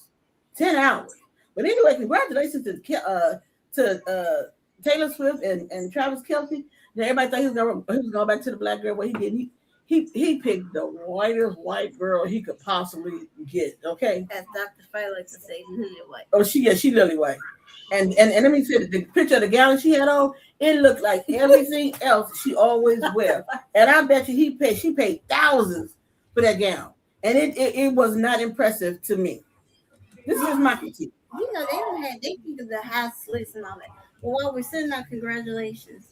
10 hours. But anyway, congratulations to Taylor Swift and Travis Kelce. Now, everybody thought he was going back to the black girl. What he did, he picked the whitest white girl he could possibly get. Okay. As Dr. Faye likes to say, lily white. Oh, she lily white. And let me say the picture of the gown she had on, it looked like everything else she always wears. And I bet you she paid thousands for that gown. And it was not impressive to me. This is my critique. You know, they think of the high slits and all that. But while we're sitting on congratulations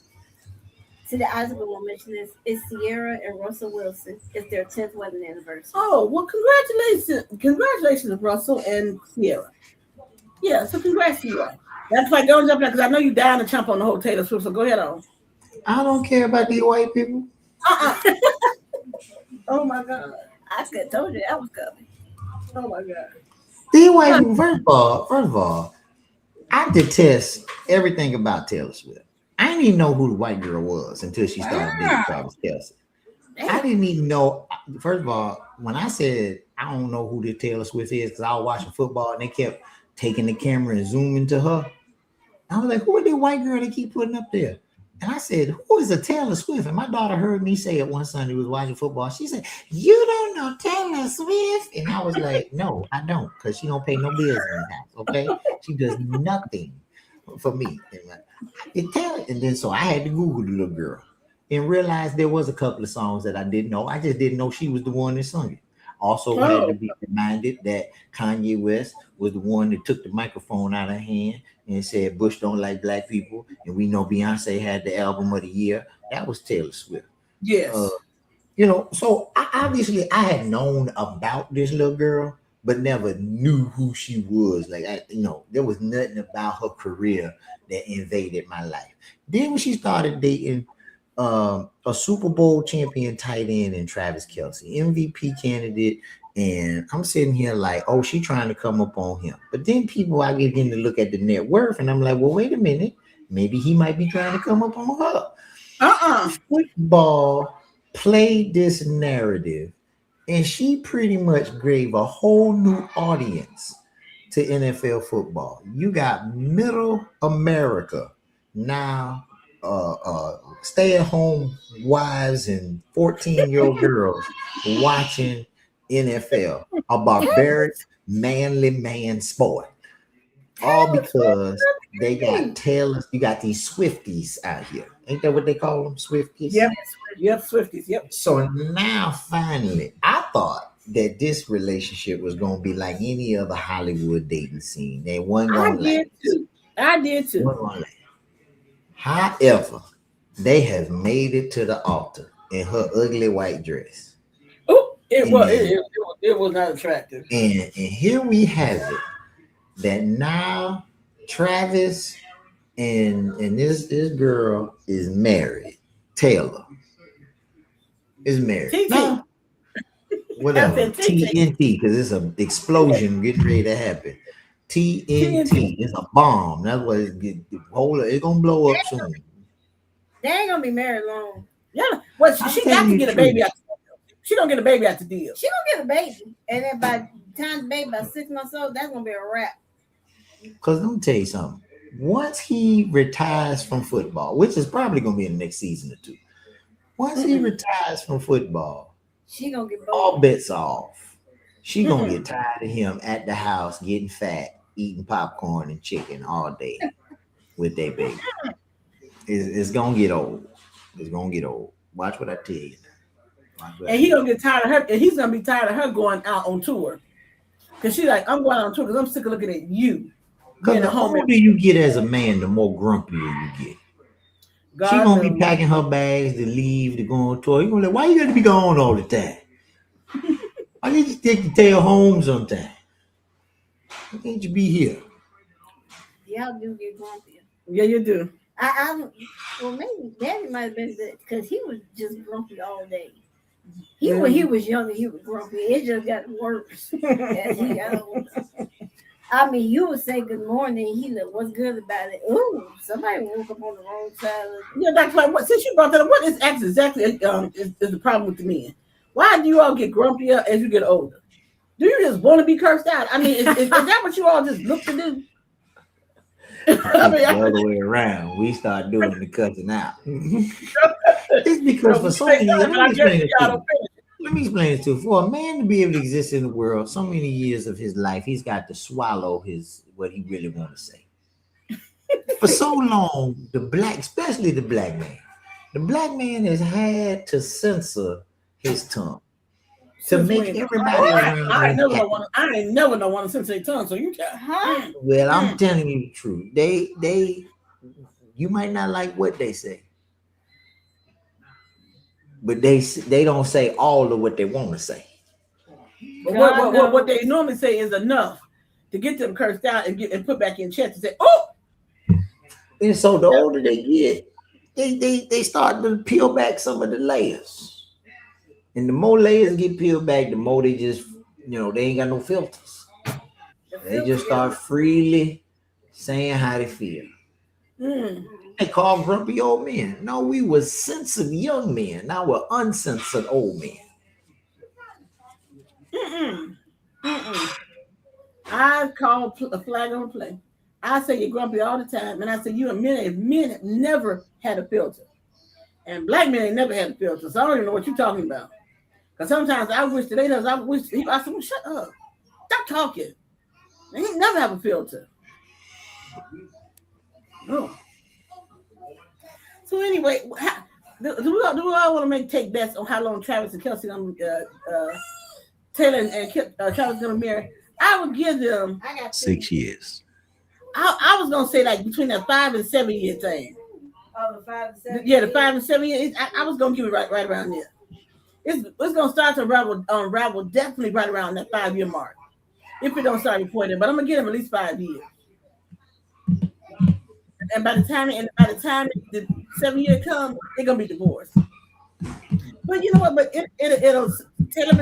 to the Isaac will mention this, it's Sierra and Russell Wilson. It's their 10th wedding anniversary. Oh, well, congratulations, Russell and Sierra. Yeah, so congrats to you all. That's why don't jump in because I know you down to jump on the whole Taylor Swift, so go ahead on. I don't care about these white people. Oh my God. I could have told you that was coming. Oh my God. These white people, first of all, I detest everything about Taylor Swift. I didn't even know who the white girl was until she started dating Travis Kelce. I didn't even know. First of all, when I said I don't know who the Taylor Swift is because I was watching football and they kept taking the camera and zooming to her, I was like, who is the white girl they keep putting up there? And I said, who is a Taylor Swift? And my daughter heard me say it one Sunday. We was watching football. She said, you don't know Taylor Swift? And I was like, no, I don't, because she don't pay no bills in the house, okay? She does nothing for me. And then so I had to Google the little girl and realized there was a couple of songs that I didn't know. I just didn't know she was the one that sung it. Also had to be reminded that Kanye West was the one that took the microphone out of her hand and said Bush don't like black people. And we know Beyonce had the album of the year. That was Taylor Swift. Yes. You know, so I had known about this little girl, but never knew who she was. Like, there was nothing about her career that invaded my life. Then when she started dating a Super Bowl champion tight end in Travis Kelce, MVP candidate, And I'm sitting here like, oh, she trying to come up on him. But then people, I get in to look at the net worth, and I'm like, well, wait a minute. Maybe he might be trying to come up on her. Football played this narrative, and she pretty much gave a whole new audience to NFL football. You got middle America now, stay-at-home wives and 14-year-old girls watching NFL, a barbaric, manly man sport. All because they got tailors. You got these Swifties out here. Ain't that what they call them? Swifties? Yep, Swifties. Yep. So now finally, I thought that this relationship was gonna be like any other Hollywood dating scene. They wasn't I gonna did too. I did too. wasn't gonna last. However, they have made it to the altar in her ugly white dress. Oh, And it was not attractive. And here we have it that now Travis and this girl is married. Taylor is married. TT. Now, whatever. I said TT. TNT, because it's an explosion getting ready to happen. TNT is a bomb. That's what it's gonna blow up soon. They ain't gonna be married long. Yeah. Well, she got to get a baby truth. out. She don't get a baby out the deal. She gonna get a baby, and then by the time the baby about 6 months old, that's gonna be a wrap. Because let me tell you something. Once he retires from football, which is probably gonna be in the next season or two, once he retires from football, She gonna get all both. bets are off. She gonna get tired of him at the house getting fat, eating popcorn and chicken all day with their baby. It's gonna get old. It's gonna get old. Watch what I tell you. And he gonna get tired of her, and he's gonna be tired of her going out on tour. Cause she's like, I'm going out on tour because I'm sick of looking at you. Because being the at home. older you get as a man, the more grumpier you get. God She gonna be knows. packing her bags to leave to go on tour. You gonna like, why you gotta be gone all the time? Why can't you take your tail home sometime? Why can't you be here? Y'all do get grumpier. Yeah, you do. Well, maybe Daddy might have been good because he was just grumpy all day. When he was younger, he was grumpy. It just got worse as he got older. I mean, you would say good morning. He like, what's good about it? Ooh, somebody woke up on the wrong side of Yeah, that's like what. Since you brought that up, what is exactly is the problem with the men? Why do you all get grumpier as you get older? Do you just want to be cursed out? I mean, is that what you all just look to do? I mean, The other way around. We start doing the cussing out. It's because for so many years, let me explain it to you. For a man to be able to exist in the world, so many years of his life, he's got to swallow what he really want to say. For so long, especially the black man has had to censor his tongue to make everybody around I him ain't happy. never know one to censor their tongue. So you tell. Huh? Well, I'm telling you the truth. You might not like what they say, but they don't say all of what they want to say. But what they normally say is enough to get them cursed out and put back in check to say, oh. And so the older they get, they start to peel back some of the layers. And the more layers get peeled back, the more they just, they ain't got no filters. They just start freely saying how they feel. They call grumpy old men. No, we were censored young men. Now we're uncensored old men. I call a flag on play. I say you're grumpy all the time, and I say you and men have never had a filter, and black men ain't never had a filter. So I don't even know what you're talking about. Because sometimes I wish that I said, well, shut up, stop talking. They ain't never have a filter. No. So anyway, do we all want to take bets on how long Travis and Kelsey Taylor and Travis gonna marry? I would give them 6 years. I was gonna say like between that 5 and 7 year thing. Oh, the 5 to 7. Yeah, the 5 and 7 years. I was gonna give it right around there. It's gonna start to unravel definitely right around that 5 year mark. If it don't start before then, but I'm gonna give them at least 5 years. And by the time the 7 year comes, they're gonna be divorced. But you know what? But it'll Taylor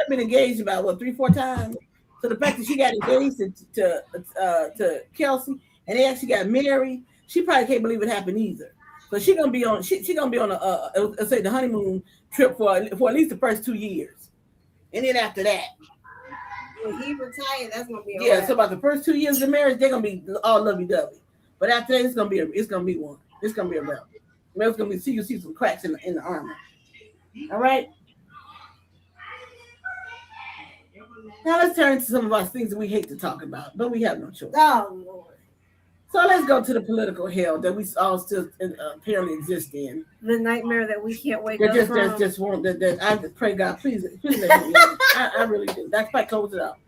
been engaged about what 3-4 times. So the fact that she got engaged to Kelsey and they actually got married, she probably can't believe it happened either. So she gonna be on a let's say the honeymoon trip for at least the first 2 years, and then after that, when he retired, that's gonna be a yeah. wrap. So about the first 2 years of marriage, they're gonna be all lovey dovey. But after that, it's gonna be one. It's gonna be a wrap. It's gonna be you see some cracks in the armor. All right. Now let's turn to some of our things that we hate to talk about, but we have no choice. Oh Lord. So let's go to the political hell that we all still apparently exist in. The nightmare that we can't wake That up from. just won't. That I just pray God, please let me in. I really do. That's why I close it out.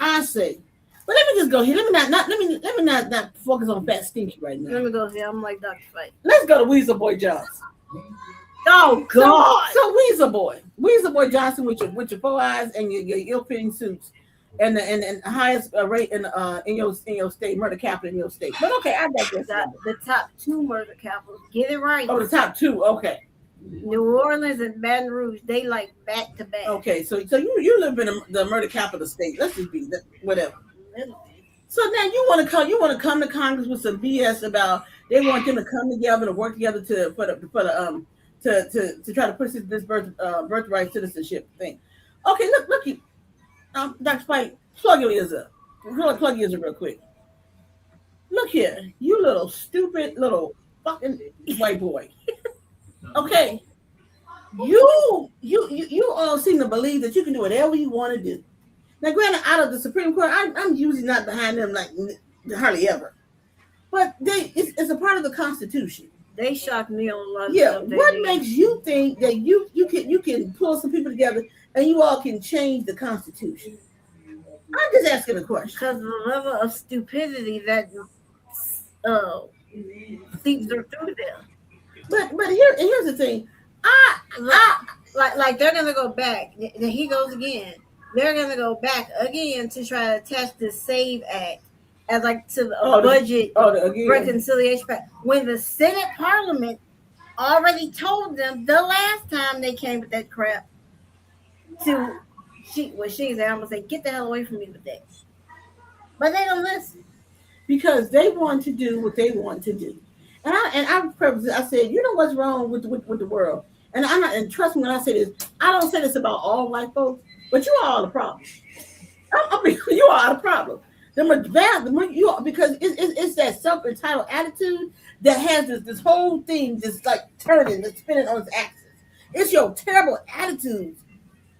I say, but let me just go here. Let me not focus on Fat Stinky right now. Let me go here. I'm like Dr. Fight. Let's go to Weasel Boy Johnson. Oh God. So Weasel Boy Johnson with your 4 eyes and your ill-fitting suits. And the highest rate in your state, murder capital in your state. But okay, I digress. The top 2 murder capitals. Get it right. Oh, the top 2. Okay. New Orleans and Baton Rouge. They like back to back. Okay, so you live in the murder capital state. Let's just be that whatever. So now you want to come to Congress with some BS about they want them to come together and work together to try to push this birthright citizenship thing. Okay, look you. Dr. Spike, plug your ears up. Plug your ears up real quick. Look here, you little stupid little fucking white boy. Okay, you all seem to believe that you can do whatever you want to do. Now, granted, out of the Supreme Court, I'm usually not behind them like hardly ever, but it's a part of the Constitution. They shocked me on a lot of stuff. Yeah, what makes you think that you can pull some people together and you all can change the Constitution? I'm just asking a question. Because the level of stupidity that seeps are through there. But here's the thing. Like they're gonna go back. Then he goes again. They're gonna go back again to try to attach the SAVE Act as like to the budget reconciliation pact. When the Senate Parliament already told them the last time they came with that crap to I'm gonna say, get the hell away from me with that. But they don't listen. Because they want to do what they want to do. And I said, you know what's wrong with the world? And trust me when I say this, I don't say this about all white folks, but you are the problem. I mean, you are the problem. Because it's that self-entitled attitude that has this whole thing just like turning, that's spinning on its axis. It's your terrible attitudes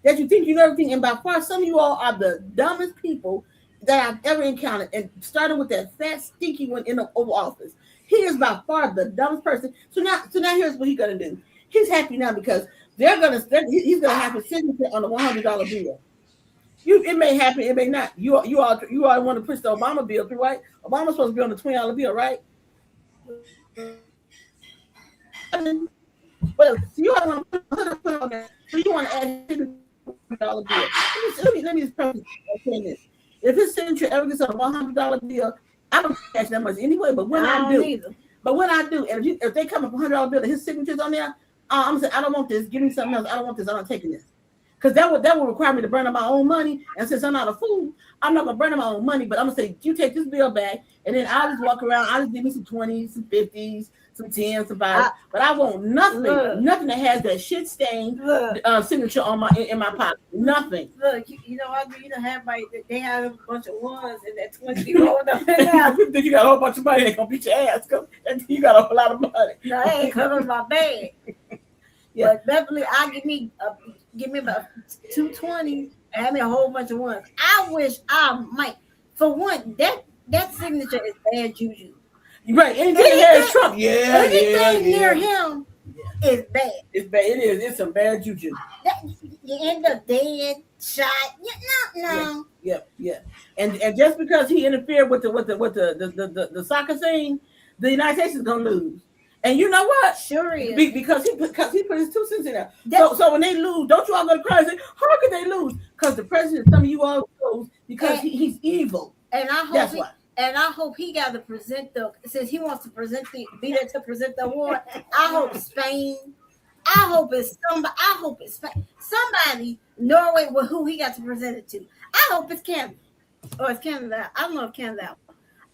that you think you know everything, and by far some of you all are the dumbest people that I've ever encountered. And starting with that fat stinky one in the Oval Office, he is by far the dumbest person. So now here's what he's gonna do. He's happy now because he's gonna have a signature on a $100 bill. It may happen, it may not. You all want to push the Obama bill through, right? Obama's supposed to be on the $20 bill, right? But you all want to put on that. So you want to add $100 bill. Let me just say this. If his signature ever gets on a $100 bill, I don't cash that much anyway. But when I do, and if they come up with $100 bill and his signature's on there, I'm gonna say, I don't want this. Give me something else. I don't want this. I'm not taking this. Because that would require me to burn up my own money. And since I'm not a fool, I'm not gonna burn up my own money. But I'm gonna say, you take this bill back, and then I'll just walk around. I'll just give me some 20s, some 50s, some 10s, some 5s. But I want nothing that has that shit stain signature on in my pocket. Nothing. Look, you know what? You don't have they have a bunch of ones and that 20 rolled up in there. Then you got a whole bunch of money. They gonna beat your ass because you got a whole lot of money. No, it ain't covering my bag. Yeah. But Beverly, give me about 220 and have me a whole bunch of ones. I wish I might. For one, that signature is bad juju. Right. Anything that has Trump, anything near him is bad. It's bad. It is. It's some bad juju. You end up dead, shot. No. Yeah. And just because he interfered with the soccer thing, the United States is gonna lose. And you know what? Sure is. Because he put his 2 cents in there. So when they lose, don't you all go to cry and say, how could they lose? Because the president, some of you all lose because he's evil. And I hope that's why. And I hope he got to present since he wants to be there to present the award. I hope Spain, I hope it's somebody. I hope it's somebody. Norway with who he got to present it to. I hope it's Canada or it's Canada. I don't know if Canada.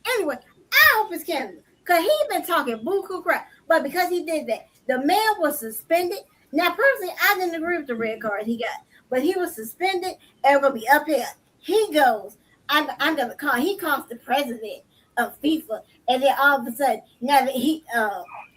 Anyway, I hope it's Canada because he been talking buku crap. But because he did that, the man was suspended. Now, personally, I didn't agree with the red card he got, but he was suspended and gonna be upheld. He goes, I'm gonna call. He calls the president of FIFA, and then all of a sudden, now that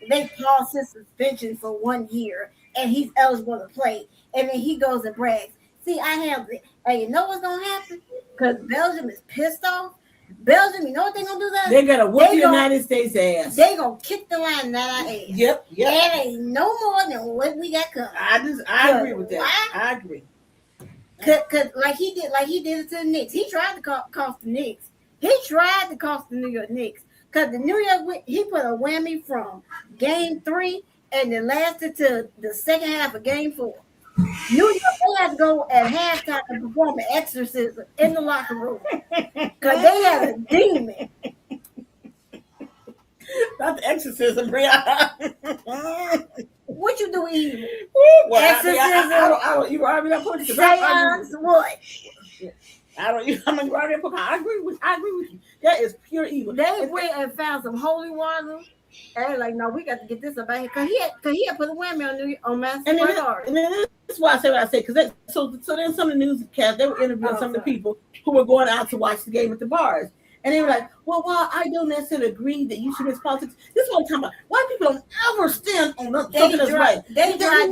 they paused his suspension for 1 year, and he's eligible to play, and then he goes and brags. See, I handled it, and you know what's gonna happen? Because Belgium is pissed off. Belgium, you know what they're gonna do? They're gonna whoop the United States ass. They gonna kick the line out our ass. Yep. That ain't no more than what we got coming. I agree with that. I agree. Cause like he did it to the Knicks. He tried to cost the Knicks. He tried to cost the New York Knicks. Cause the New York, he put a whammy from game 3 and it lasted to the second half of game 4. New York, they had to go at halftime and perform an exorcism in the locker room. Cause they had a demon. Not the exorcism, Brianna. What you do evil? Well, Exorcism. I don't. You already got put. Seance, what? I don't. I mean, you already put. I agree with you. That is pure evil. They went and found some holy water. And they're like, no, we got to get this up out here. Cause he had put a whammy on Master Guard. And then that's why I say what I say. Because so then some of the newscasts, they were interviewing some of the people who were going out to watch the game at the bars. And they were like, well, while I don't necessarily agree that you should miss politics, this is what I'm talking about. White people don't ever stand on something that's right. They drive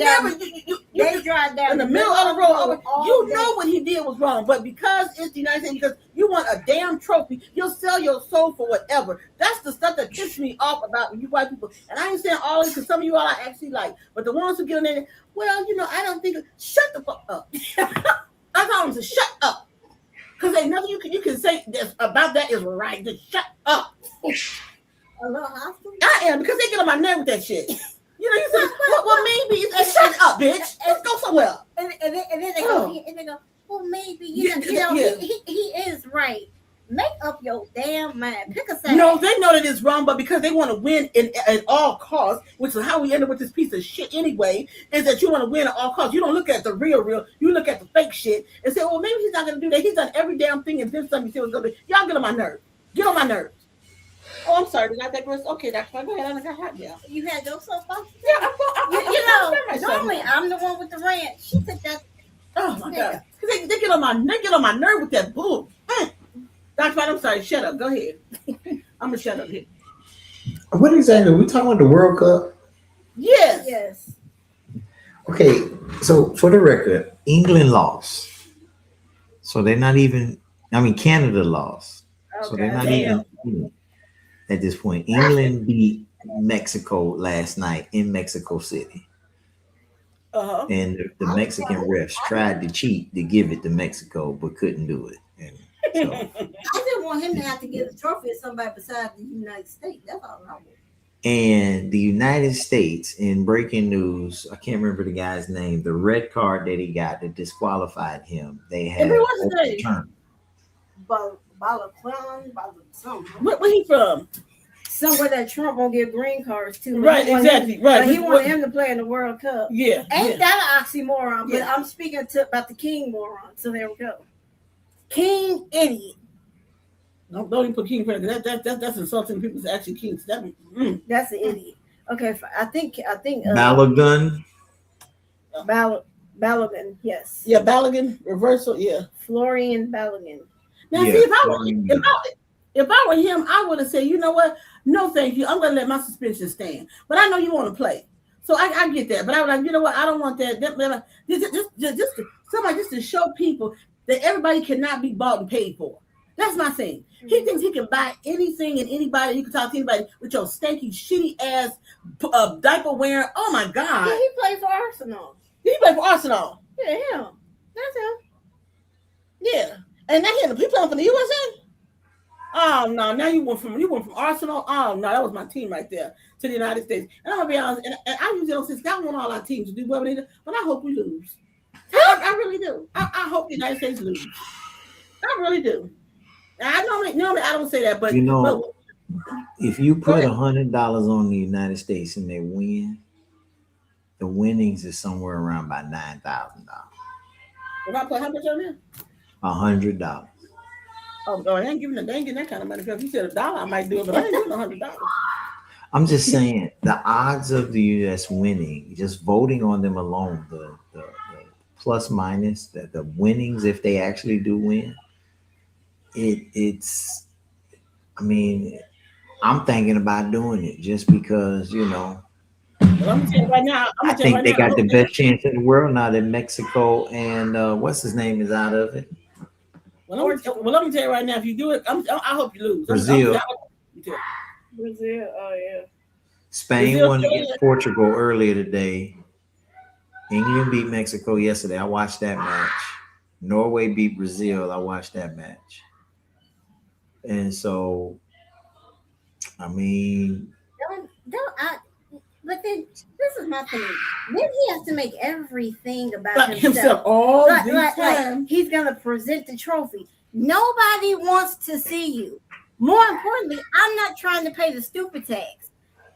down in the middle of the road. You know what he did was wrong, but because it's the United States, because you want a damn trophy, you'll sell your soul for whatever. That's the stuff that pisses me off about you white people. And I ain't saying all this because some of you all I actually like, but the ones who get on there, well, I don't think. Shut the fuck up. I told them to shut up. Because ain't nothing you can say about that is right. Just shut up. A little hostile? I am, because they get on my nerve with that shit. You say, well, maybe. Shut up, bitch. Let's go somewhere. And then they go, well, maybe. He is right. Make up your damn mind. Pick a side. No, they know that it's wrong, but because they want to win at all costs, which is how we end up with this piece of shit anyway, is that you want to win at all costs. You don't look at the real. You look at the fake shit and say, well, maybe he's not going to do that. He's done every damn thing and then something he said was going to do. Y'all get on my nerves. Get on my nerves. Oh, I'm sorry. Did I digress? Okay, that's fine. Go ahead. I got hot now. You had your soapbox? Yeah, normally I'm the one with the rant. She took that. Oh, my God. Because they get on my nerve with that bull. Dr. White, I'm sorry. Shut up. Go ahead. I'm going to shut up here. What exactly? Are we talking about the World Cup? Yes. Okay, so for the record, England lost. So they're not even, Canada lost. Okay. So they're not even at this point. England beat Mexico last night in Mexico City. Uh-huh. And the Mexican refs tried to cheat to give it to Mexico, but couldn't do it. And so, I didn't want him to have to give the trophy to somebody besides the United States. That's all I want. And the United States, in breaking news, I can't remember the guy's name, the red card that he got that disqualified him, they had overturned. Where he from? Somewhere that Trump won't give green cards to. Right, exactly. Right. But he wanted him to play in the World Cup. Yeah. Ain't that an oxymoron? But I'm speaking about the king moron. So there we go. King idiot. Don't even put king for that's insulting people to actually kings. That's an idiot. Okay, I think Balogun. Balogun, yes. Yeah, Balogun reversal. Yeah, Florian Balogun. Now, see, if I were him, I would have said, you know what? No, thank you. I'm going to let my suspension stand. But I know you want to play, so I get that. But I was like, you know what? I don't want that. Just to show people that everybody cannot be bought and paid for. That's my thing. Mm-hmm. He thinks he can buy anything and anybody. You can talk to anybody with your stanky, shitty ass diaper wearing. Oh my God! Yeah, he played for Arsenal. He played for Arsenal. Yeah, him. That's him. Yeah, and now he playing for the USA. Oh no! Now you went from Arsenal. Oh no, that was my team right there to the United States. And I'm gonna be honest. And I usually don't say I want all our teams to do well, but I hope we lose. I really do. I hope the United States lose. I really do. I normally I don't say that, but if you put $100 on the United States and they win, the winnings is somewhere around about $9,000. If I put how much on there? $100. Oh, no, I ain't giving they ain't getting that kind of money. Because if you said $1, I might do it, but I ain't doing $100. I'm just saying the odds of the US winning, just voting on them alone, the plus minus that the winnings if they actually do win, it's I mean, I'm thinking about doing it just because, Well, I'm gonna tell you right now. I'm I gonna tell you think right they now. I got the hope they, best chance in the world now that Mexico and what's his name is out of it. well, let me tell you right now. If you do it, I hope you lose. Brazil. Brazil. Oh yeah. Spain Brazil, won against Portugal earlier today. England beat Mexico yesterday. I watched that match. Norway beat Brazil. I watched that match. And so, I mean, don't I? But then this is my thing. Then he has to make everything about himself. all Like, the time. like he's gonna present the trophy. Nobody wants to see you. More importantly, I'm not trying to pay the stupid tax.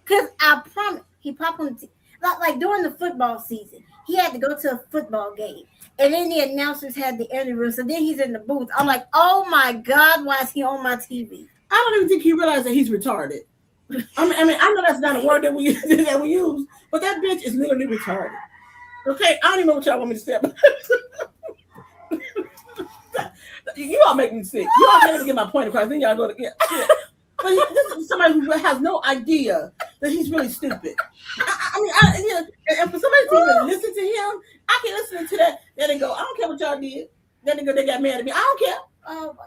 Cause I promise he popped on the like during the football season, he had to go to a football game. And then the announcers had the interview. So then he's in the booth. I'm like, oh my God, why is he on my TV? I don't even think he realized that he's retarded. I mean, I know that's not a word that we use, but that bitch is literally retarded. Okay, I don't even know what y'all want me to say. You all make me sick. You all can't even get my point across. Then y'all go to get. But this is somebody who has no idea that he's really stupid. And for somebody to even listen to him, I can listen to that. Then they go, I don't care what y'all did. Then they go, they got mad at me. I don't care. Oh my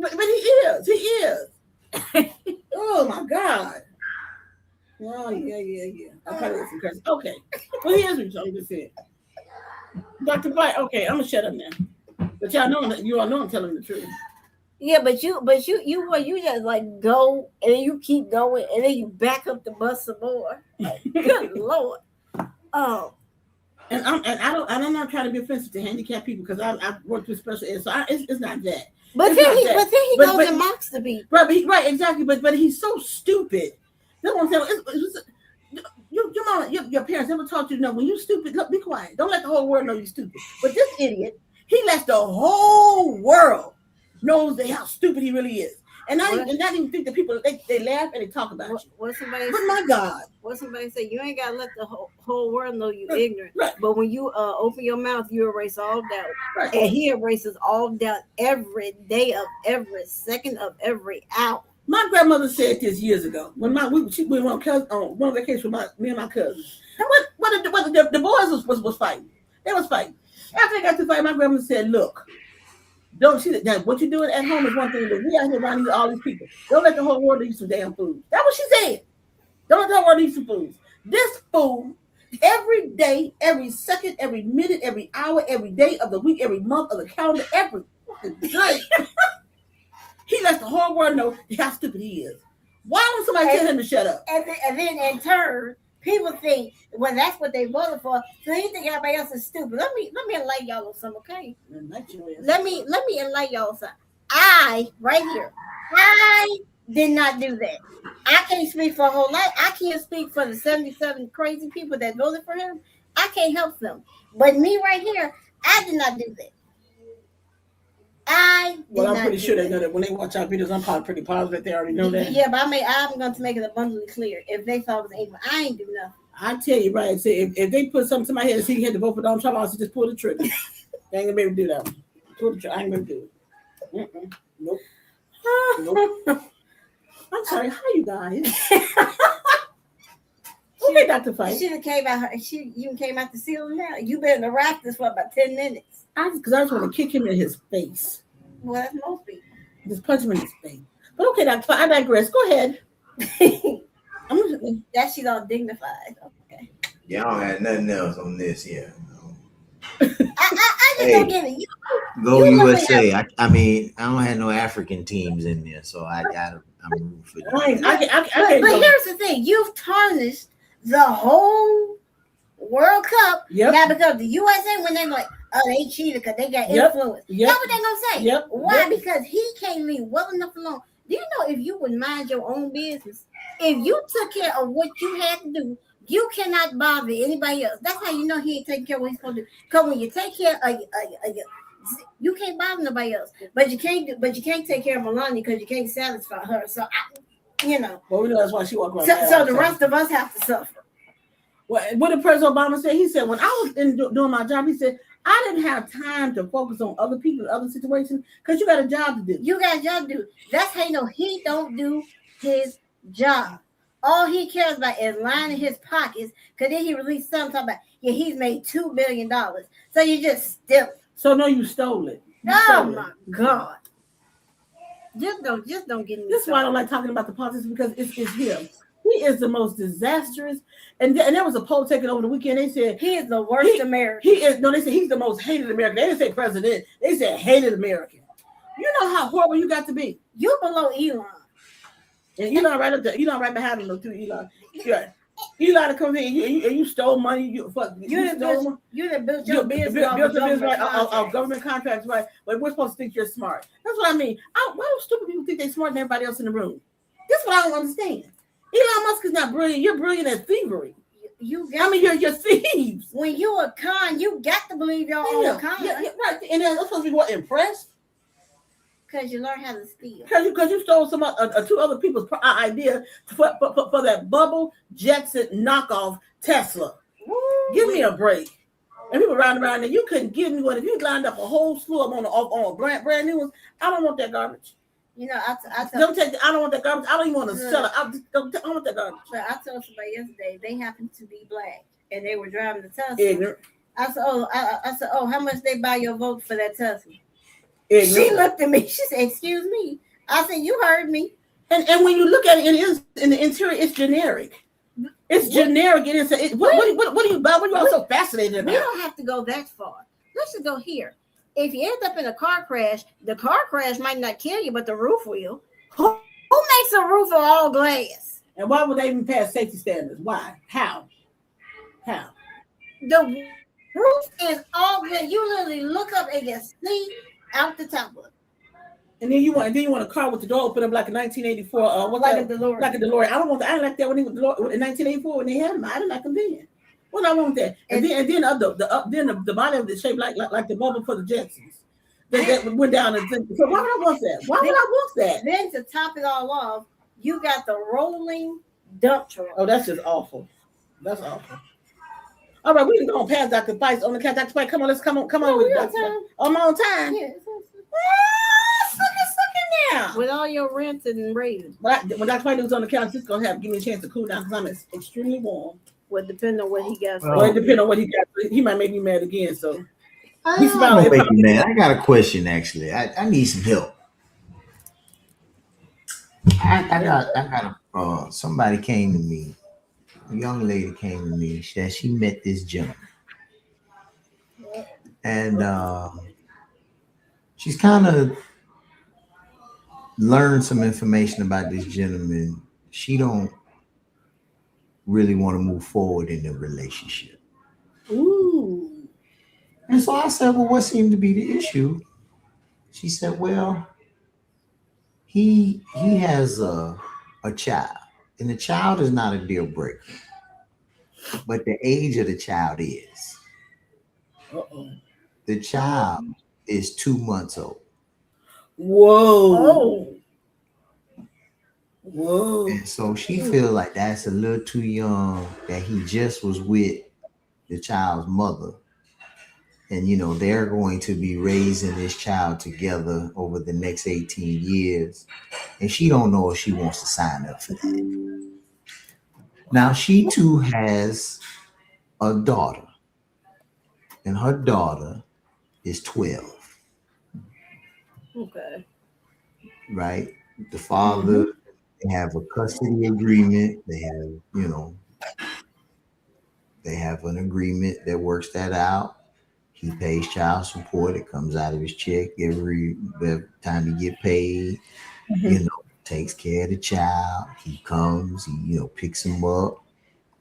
God. But he is. He is. Oh my God. Oh yeah. I probably got some curses. Okay. Well, he is what I'm just saying. Dr. White, okay, I'm gonna shut up now. But you all know I'm telling the truth. Yeah, but you just like go and then you keep going and then you back up the bus some more. Like, good Lord. Oh. And I'm not trying to be offensive to handicapped people because I've worked with special ed, so it's not that. But then he goes and mocks the people. Right, exactly. But he's so stupid. That's what I'm saying. Your parents never taught you to know when you're stupid. Look, be quiet. Don't let the whole world know you're stupid. But this idiot, he lets the whole world knows how stupid he really is. And not even think that people they laugh and they talk about you. What somebody But my God. What somebody say? You ain't gotta let the whole world know you ignorant. Right. But when you open your mouth, you erase all doubt. Right. And he erases all doubt every day of every second of every hour. My grandmother said this years ago when we went on one vacation with me and my cousins. And the boys was fighting. They was fighting. After they got to fight, my grandmother said, "Look, don't see that what you're doing at home is one thing, but we out here around all these people. Don't let the whole world eat some damn food." That's what she said. Don't let the whole world eat some food. This food, every day, every second, every minute, every hour, every day of the week, every month of the calendar, every day. He lets the whole world know how stupid he is. Why don't somebody tell him to shut up? And then in turn, people think, well, that's what they voted for. So they think everybody else is stupid. Let me enlighten y'all on something, okay? Let me enlighten y'all on something. I did not do that. I can't speak for a whole lot. I can't speak for the 77 crazy people that voted for him. I can't help them. But me right here, I did not do that. I'm pretty sure they know that when they watch our videos. I'm probably pretty positive they already know that. Yeah, but I'm going to make it abundantly clear. If they thought it was evil, I ain't do nothing. I tell you, right? Say if they put something to my head and see he had to vote for Donald Trump, I'll just pull the trigger. They ain't gonna be able to do that. Pull the trigger. I ain't gonna do it. Nope. I'm sorry. How you guys? Okay, Dr. Fight. She came out. You came out the ceiling now. You been in the rafters for about 10 minutes. Because I just want to kick him in his face. Well, that's most people. Just punch him in his face. But okay, Dr. Fight, I digress. Go ahead. That she's all dignified. Okay. Y'all had nothing else on this here. I just don't get it. Go USA. I mean, I don't have no African teams in there, so I'm rooting for you. But here's the thing: you've tarnished the whole World Cup. Yep. Now because the USA, when they're like, oh, they cheated because they got influence. Yep. That's what they're gonna say. Yep. Why? Because he can't leave well enough alone. Do you know if you would mind your own business, if you took care of what you had to do, You cannot bother anybody else. That's how you know he ain't taking care of what he's supposed to do. Because when you take care of you can't bother nobody else. But you can't take care of Melania because you can't satisfy her. So Well, we know that's why she walk around. So the rest of us have to suffer. What did President Obama say? He said, when I was doing my job, he said, I didn't have time to focus on other people, other situations, because you got a job to do. You got a job to do. That's how you know he don't do his job. All he cares about is lining his pockets, because then he released something talking about, he's made $2 billion. So you just steal it. So no, you stole it. My God. Just don't get me. This is why I don't like talking about the politics, because it's him. He is the most disastrous. And there was a poll taken over the weekend. They said he is the worst American. They said he's the most hated American. They didn't say president. They said hated American. You know how horrible you got to be. You below Elon. And Elon right up there. Elon right behind him too. Elon. Yeah. Elon to come here and you stole money. You built your business right of government contracts, right? But we're supposed to think you're smart. That's what I mean. Why do stupid people think they're smarter than everybody else in the room? That's what I don't understand. Elon Musk is not brilliant. You're brilliant at thievery. You're thieves. When you're a con, you got to believe your own con. Yeah, right. And then that's supposed to be what, impressed? Because you learn how to steal. Because you stole some two other people's idea for that bubble Jetson knockoff Tesla. Woo. Give me a break. And people riding around there, you couldn't give me one. If you lined up a whole slew of on a brand new ones, I don't want that garbage. I don't want that garbage. I don't even want to sell it. I don't want that garbage. But I told somebody yesterday they happened to be black and they were driving the Tesla. Ignorant. I said, how much they buy your vote for that Tesla? Ignorant. She looked at me. She said, "Excuse me." I said, "You heard me." And when you look at it, it is in the interior. It's generic. It's generic. It is. What are you about? What are you all so fascinated about? We don't have to go that far. Let's just go here. If you end up in a car crash, the car crash might not kill you, but the roof will. Who makes a roof of all glass? And why would they even pass safety standards? Why? How? The roof is all glass. You literally look up and you see out the top of it. And then you want a car with the door open up like a 1984. Like a DeLorean. Like a DeLorean. I don't want that. I didn't like that when he was in 1984 when they had them. I didn't like them then. Well, I want that. And then the bottom of the shape like the bubble for the Jetsons. That went down and so why would I want that? Why would I want that? Then to top it all off, you got the rolling dump truck. Oh, that's just awful. That's awful. All right, we can go on past Dr. Spice on the couch. Dr. Spice, come on with Dr. Spice. I'm on time. Yeah, suck it now. With all your rents and raises. When Dr. Spice was on the couch, he's gonna give me a chance to cool down because I'm extremely warm. Well, depending on what he got. Well, it depends on what he got. He might make me mad again. So he's about to make me mad. I got a question actually. I need some help. I got somebody came to me. A young lady came to me. She met this gentleman, and she's kind of learned some information about this gentleman. She don't really want to move forward in the relationship. Ooh. And so I said, well, what seemed to be the issue? She said, well, he has a child, and the child is not a deal breaker, but the age of the child is. Uh-oh. The child is 2 months old. Whoa. Whoa. And so she feels like that's a little too young, that he just was with the child's mother. And, they're going to be raising this child together over the next 18 years. And she don't know if she wants to sign up for that. Now, she too has a daughter. And her daughter is 12. Okay. Right? The father, they have a custody agreement. They have an agreement that works that out. He pays child support. It comes out of his check every time he get paid. Takes care of the child. He comes, he picks him up,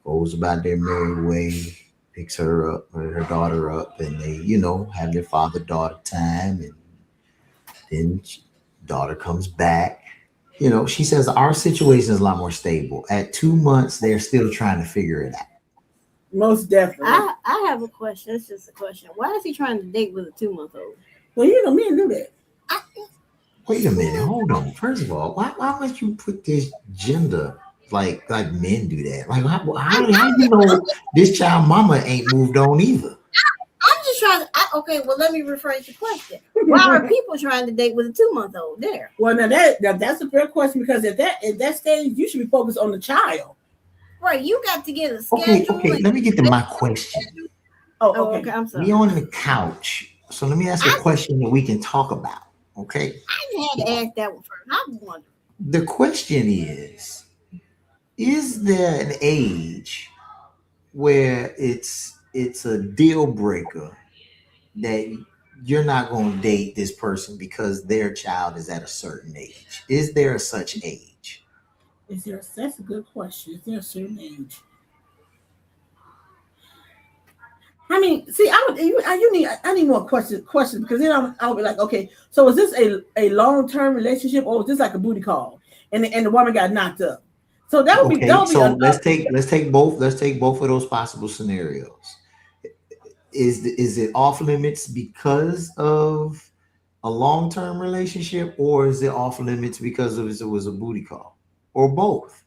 goes about their merry way, picks her up, or her daughter up, and they, have their father-daughter time. And then daughter comes back. She says our situation is a lot more stable. At 2 months, they're still trying to figure it out. Most definitely. I have a question. It's just a question. Why is he trying to date with a 2-month-old? Well, men do that. Wait a minute, hold on. First of all, why would you put this gender like men do that? Like how you know this child mama ain't moved on either? I'm just trying to. Okay, well, let me rephrase the question. Why are people trying to date with a 2-month-old? There. Well, now that's a fair question because at that stage you should be focused on the child. Right, you got to get a schedule. Okay. Let me get to my question. Oh, okay. I'm sorry. We on the couch, so let me ask a question that we can talk about. Okay. I had to ask that one first. I'm wondering. The question is there an age where it's a deal breaker that you're not going to date this person because their child is at a certain age? Is there a such age? That's a good question. Is there a certain age? I mean, see, I need more questions because then I'll be like, okay, so is this a long-term relationship or is this like a booty call and the woman got knocked up? So that would be so let's take both of those possible scenarios. Is it off limits because of a long-term relationship, or is it off limits because it was a booty call, or both?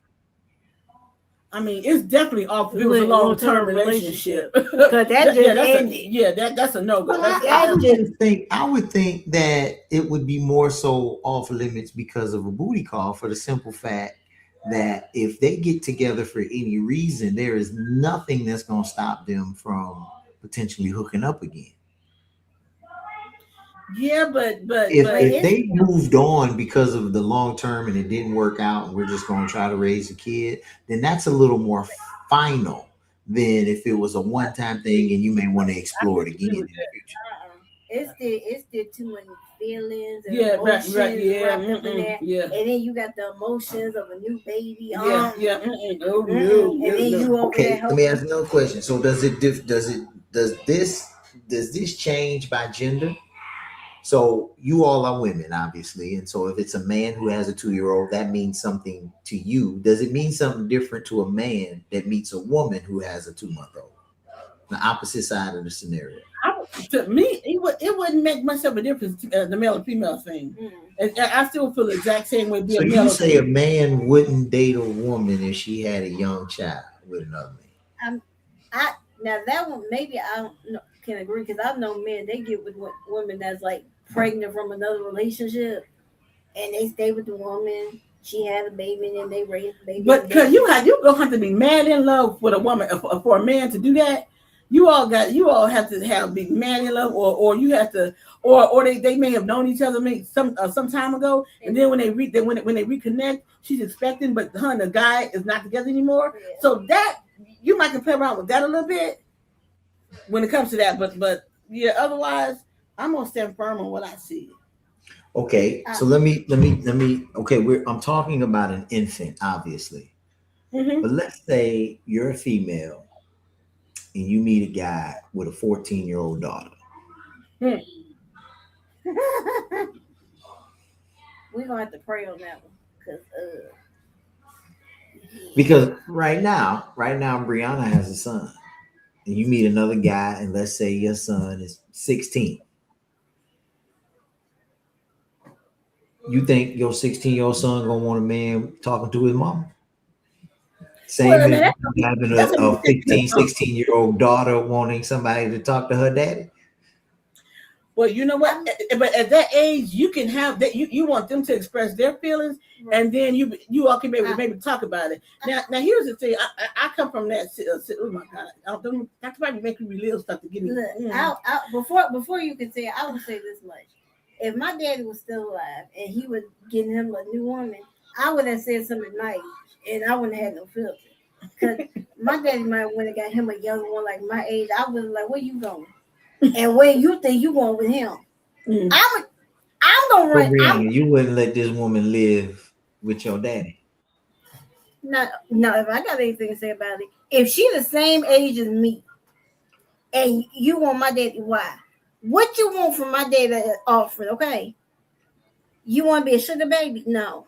I mean, it's definitely off. It was a long-term relationship. Because that just ended. That's a no-go. I would think that it would be more so off limits because of a booty call, for the simple fact that if they get together for any reason, there is nothing that's going to stop them from potentially hooking up again. Yeah, but if they moved on because of the long term and it didn't work out and we're just going to try to raise a kid, then that's a little more final than if it was a one-time thing and you may want to explore it again in the future. It's still too many feelings and emotions wrapped up in that. And then you got the emotions of a new baby. No. And then you over okay, there let me ask another question. So does this change by gender? So you all are women, obviously. And so if it's a man who has a 2-year-old, that means something to you. Does it mean something different to a man that meets a woman who has a 2-month-old? The opposite side of the scenario. To me, it wouldn't make much of a difference, the male and female thing. And I still feel the exact same way. So you say a man wouldn't date a woman if she had a young child with another man? Now that one, maybe I don't know, can agree, because I've known men, they get with women that's like pregnant from another relationship and they stay with the woman. She had a baby and then they raise the baby. But because you gonna have to be mad in love with a woman for a man to do that. You all have to be mad in love, or you have to, or they may have known each other some time ago, and then when they reconnect, she's expecting, but the guy is not together anymore. Yeah. So that you might can play around with that a little bit when it comes to that, but yeah, otherwise I'm gonna stand firm on what I see. Okay, so let me. Okay, I'm talking about an infant, obviously, but let's say you're a female and you meet a guy with a 14-year-old daughter. We're gonna have to pray on that one, because right now, Brianna has a son, and you meet another guy, and let's say your son is 16. You think your 16-year-old son gonna want a man talking to his mom? Same as having a 15, 16-year-old daughter wanting somebody to talk to her daddy. Well, you know what? But at that age, you can have that. You want them to express their feelings, and then you all can maybe talk about it. Now here's the thing. I come from that. Oh my God! Don't talk about me making me relive stuff to get me. Before you can say it, I would say this much: if my daddy was still alive and he was getting him a new woman, I would have said something nice. And I wouldn't have had no filter. Because my daddy might have went and got him a young one like my age. I was like, where you going? And where you think you going with him? I'm going to run. Brianna, you wouldn't let this woman live with your daddy? No, if I got anything to say about it. If she the same age as me, and you want my daddy, why? What you want from my daddy offering, okay? You want to be a sugar baby? No.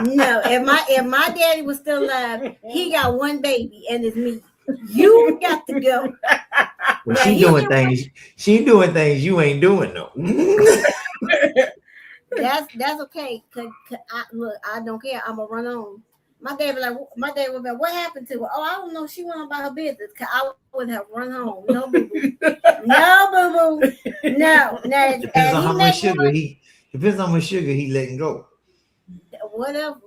No, if my daddy was still alive, he got one baby and it's me. You got to go. Well, Now, she he doing can- things. She doing things you ain't doing though. That's okay. Look, I don't care. I'm gonna run on. My dad would be like, what happened to her? Oh, I don't know. She went about her business. Cause I would have run home. No boo boo. No boo boo. No. Now, Depends on he how make much sugar one, he. Depends on how much sugar he letting go. whatever.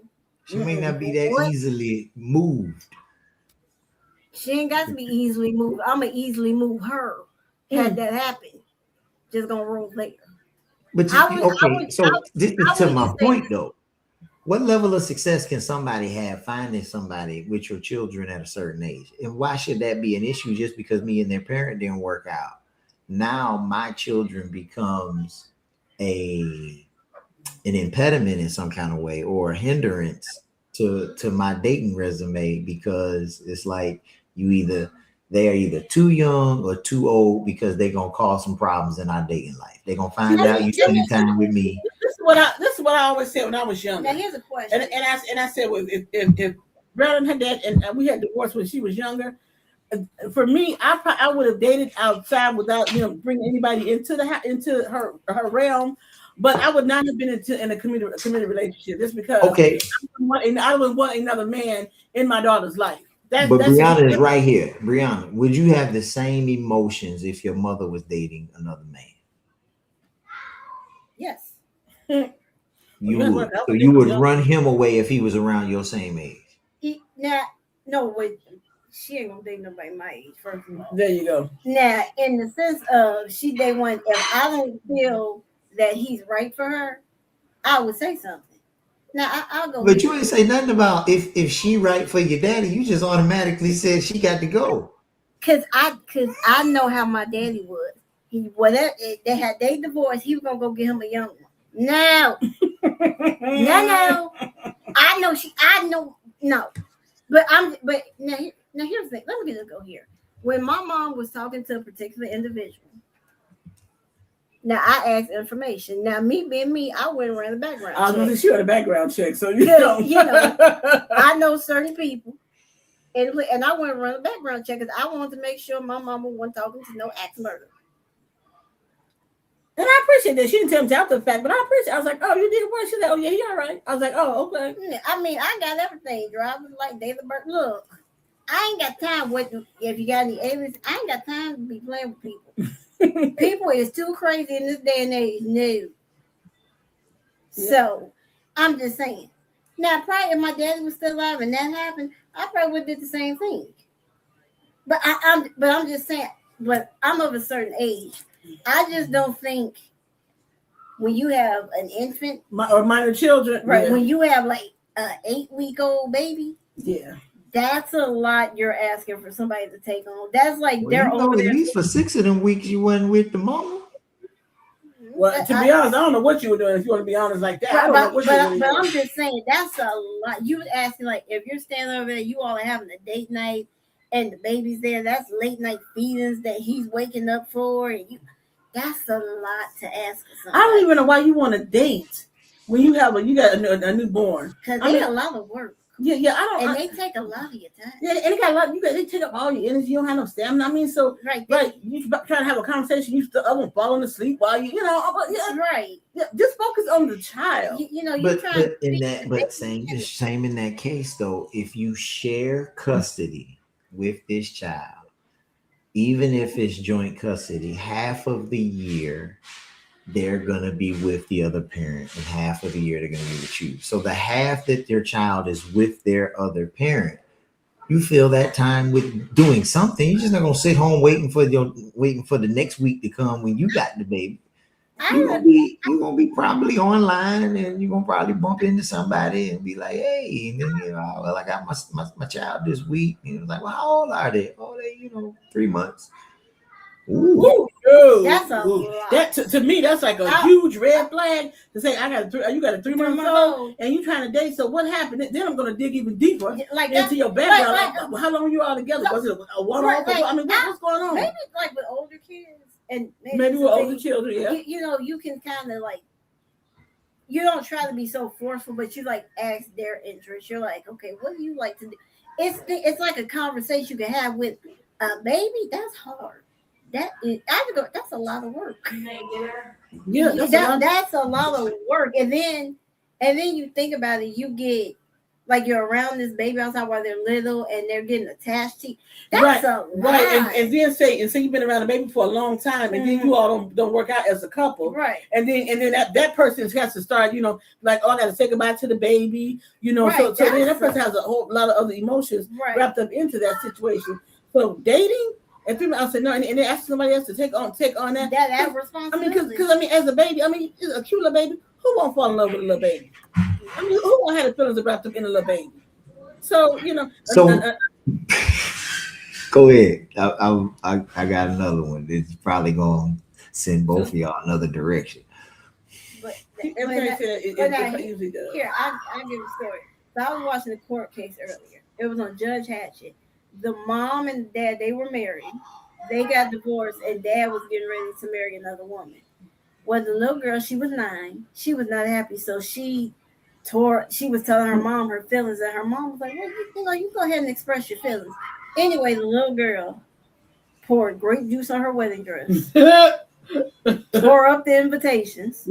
She may not be that What? easily moved. She ain't got to be easily moved. I'm gonna easily move her. Had that happen, just gonna roll later. But so this is I to would my just say point though. What level of success can somebody have finding somebody with your children at a certain age? And why should that be an issue just because me and their parent didn't work out? Now my children becomes an impediment in some kind of way or a hindrance to my dating resume because it's like they're either too young or too old because they're gonna cause some problems in our dating life. They're gonna find out you spending time with me. This is what I always said when I was younger. now here's a question. And I said, well, if Brown and her dad and we had divorced when she was younger, for me, I would have dated outside without bringing anybody into her realm, but I would not have been in a committed relationship just because. Okay, I would want another man in my daughter's life. but Brianna is right here. Brianna, would you have the same emotions if your mother was dating another man? Yes. You would. So you would run him away if he was around your same age. No, wait. She ain't gonna date nobody my age. First of all. There you go. Now, in the sense of she day one, if I don't feel that he's right for her, I would say something. Now I'll go. But you ain't say nothing about if she right for your daddy. You just automatically said she got to go. Cause I know how my daddy was. They divorced, he was gonna go get him a young one. No. No. I know no. But now here's the thing. Let me just go here. When my mom was talking to a particular individual, now I asked information. Now me being me, I went around the background. I was going to say she had a background check, so you know. know. I know certain people, and I went around the background check because I wanted to make sure my mama wasn't talking to no axe murder. And I appreciate that. She didn't tell me after the fact, but I appreciate it. I was like, oh, you did what? She said, oh, yeah, he all right. I was like, oh, okay. I mean, I got everything. Driver's like date of birth. Look, I ain't got time. If you got any aliens, I ain't got time to be playing with people. People is too crazy in this day and age. No. Yeah. So, I'm just saying. Now, probably if my daddy was still alive and that happened, I probably would have did the same thing. But I'm just saying. But I'm of a certain age. I just don't think when you have an infant or minor children, right? Yeah. When you have like an 8-week-old baby, yeah, that's a lot you're asking for somebody to take on. That's like they're over at least for 6 of them weeks you wasn't with the mama. Well, to be honest, I don't know what you were doing. If you want to be honest like that, I don't know what you were doing. But I'm just saying that's a lot. You was asking like if you're standing over there, you all are having a date night. And the baby's there. That's late night feedings that he's waking up for, and that's a lot to ask for somebody. I don't even know why you want to date when you got a newborn. Because they a lot of work. Yeah, I don't. And they take a lot of your time. Yeah, and they got a lot. They take up all your energy. You don't have no stamina. I mean, so right. You trying to have a conversation. You still up falling asleep while you yeah, right. Yeah, just focus on the child. Same in that case though. If you share custody with this child, even if it's joint custody, half of the year they're gonna be with the other parent and half of the year they're gonna be with you. So the half that your child is with their other parent, you fill that time with doing something. You're just not gonna sit home waiting for the next week to come when you got the baby. You're gonna be probably online and you're gonna probably bump into somebody and be like, hey, and then well, I got my child this week. And it was like, well, how old are they? Oh, they 3 months. Ooh. That's a lot. That to me, that's like a huge red flag to say you got a 3-month-old and you trying to date. So what happened? Then I'm gonna dig even deeper into your background. How long were you all together? Was it a one-off? I mean, what's going on? Maybe like with older kids. And maybe with older children, yeah. You can kind of like you don't try to be so forceful, but you like ask their interest. You're like, okay, what do you like to do? It's like a conversation you can have with a baby. That's hard. That is, that's a lot of work. Yeah, That's a lot of work. And then you think about it, you get like you're around this baby outside while they're little and they're getting attached to you. That's a lot. Right. And then say you've been around the baby for a long time, and then you all don't work out as a couple. Right. And then that person has to start, like, oh, I gotta say goodbye to the baby, Right, so then that person has a whole lot of other emotions Right. wrapped up into that situation. So dating, and people, I said no, and then ask somebody else to take on that. That I responsibility. mean, because as a baby, a cute little baby, who won't fall in love with a little baby? I mean, who won't have the feelings wrapped up in a little baby? So So go ahead. I got another one. It's probably gonna send both of y'all another direction. But everything I said, it usually does. Here, I'll give you a story. So I was watching the court case earlier. It was on Judge Hatchett. The mom and dad, they were married. They got divorced, and dad was getting ready to marry another woman. Well, the little girl, she was 9. She was not happy, so she was telling her mom her feelings, and her mom was like, well, you go ahead and express your feelings. Anyway, the little girl poured grape juice on her wedding dress, tore up the invitations,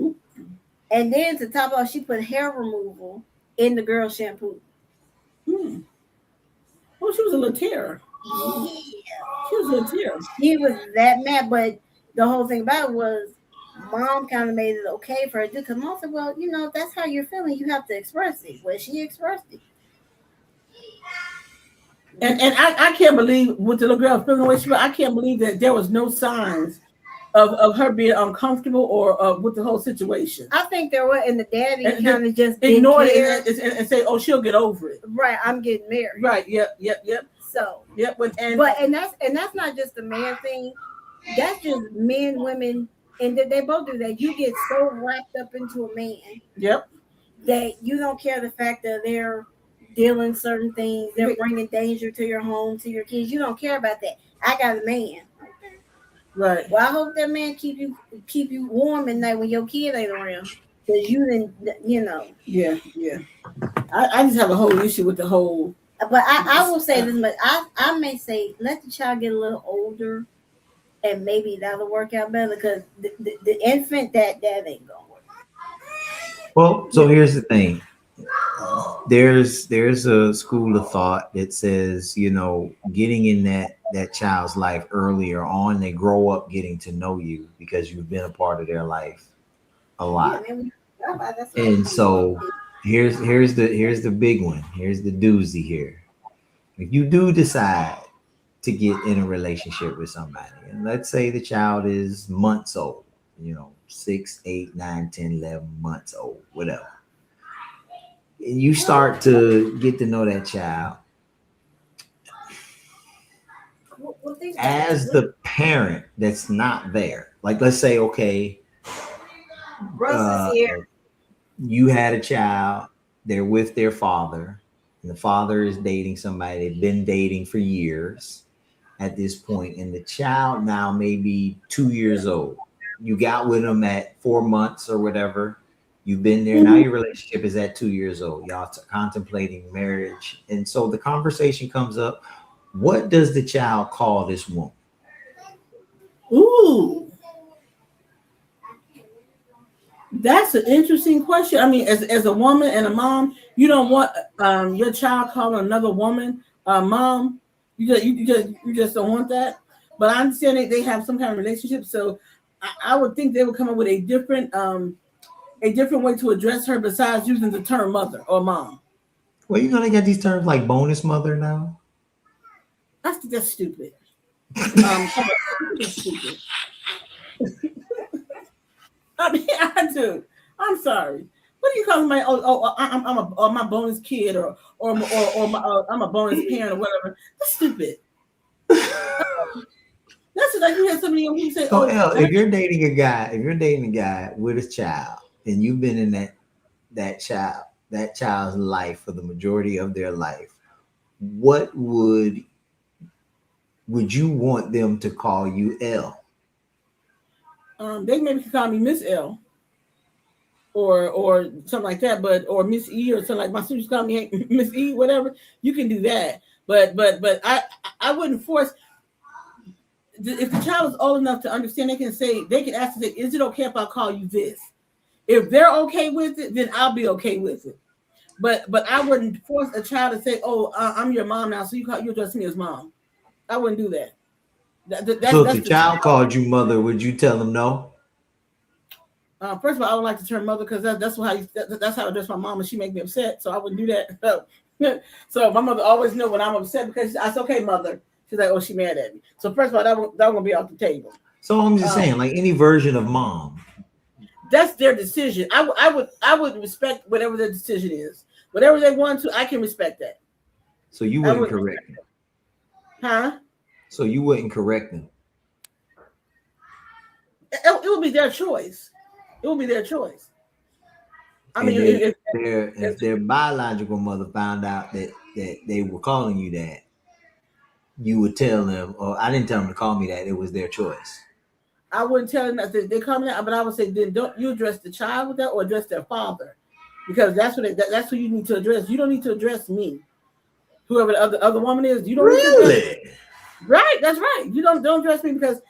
and then to top off, she put hair removal in the girl's shampoo. Well, she was a little terror. Yeah. She was a little terror. She was that mad, but the whole thing about it was mom kind of made it okay for her to do, because mom said, well, if that's how you're feeling, you have to express it. Well, she expressed it. And I can't believe with the little girl feeling the way she was, I can't believe that there was no signs of her being uncomfortable or with the whole situation. I think there were, and the daddy kind of just ignored it and say, "Oh, she'll get over it." Right, I'm getting married. Right. Yep. So. Yep. And that's not just a man thing. That's just men, women, and they both do that. You get so wrapped up into a man. Yep. That you don't care the fact that they're dealing certain things. They're bringing danger to your home, to your kids. You don't care about that. I got a man. Right. Well, I hope that man keep you warm at night when your kid ain't around, because you didn't, Yeah. I just have a whole issue with the whole. But I will say this, but I may say let the child get a little older, and maybe that'll work out better, because the infant that ain't gonna work. Well, so here's the thing. There's a school of thought that says, getting in that child's life earlier on, they grow up getting to know you because you've been a part of their life a lot. And so here's the big one. Here's the doozy here. If you do decide to get in a relationship with somebody, and let's say the child is months old, 6, 8, 9, 10, 11 months old, whatever. And you start to get to know that child. As the parent that's not there, like let's say, okay, you had a child, they're with their father, and the father is dating somebody they've been dating for years at this point, and the child now may be 2 years old. You got with them at 4 months or whatever. You've been there. Now your relationship is at 2 years old. Y'all contemplating marriage. And so the conversation comes up. What does the child call this woman? Ooh. That's an interesting question. I mean, as a woman and a mom, you don't want your child calling another woman mom. You just don't want that. But I understand they have some kind of relationship. So I would think they would come up with a different way to address her besides using the term mother or mom. Well, they got these terms like bonus mother now. That's stupid. That's stupid. I mean, I do. I'm sorry. What do you call my? I'm my bonus kid, or I'm a bonus parent or whatever. That's stupid. That's like you had somebody who say, "Oh, if you're dating a guy with a child, and you've been in that child's life for the majority of their life, what would you want them to call you L?" They maybe could call me Miss L. or something like that, but or Miss E or something like my students call me hey, Miss E, whatever. You can do that, but I wouldn't force. If the child is old enough to understand, they can ask and say, "Is it okay if I call you this?" If they're okay with it, then I'll be okay with it. But I wouldn't force a child to say, "Oh, I'm your mom now, so you address me as mom." I wouldn't do that. So if That's the the child child. called you mother, would you tell them no? First of all, I don't like the term mother because that's how I address my mom, and she make me upset. So I wouldn't do that. So my mother always knew when I'm upset because I said, "Okay, mother." She's like, "Oh, she mad at me." So first of all, that won't be off the table. So I'm just Um, saying, like any version of mom. that's their decision. I would respect whatever their decision is. Whatever they want to, I can respect that. So you I wouldn't would, correct them. huh? So you wouldn't correct them. It would be their choice. It would be their choice. I And mean, then if if their biological mother found out that they were calling you that, you would tell them, or I didn't tell them to call me that. It was their choice. I wouldn't tell them that they come out, but I would say, then don't you address the child with that or address their father, because that's who you need to address. You don't need to address me, whoever the other woman is. You don't need to address. Really? Right, that's right. You don't address me because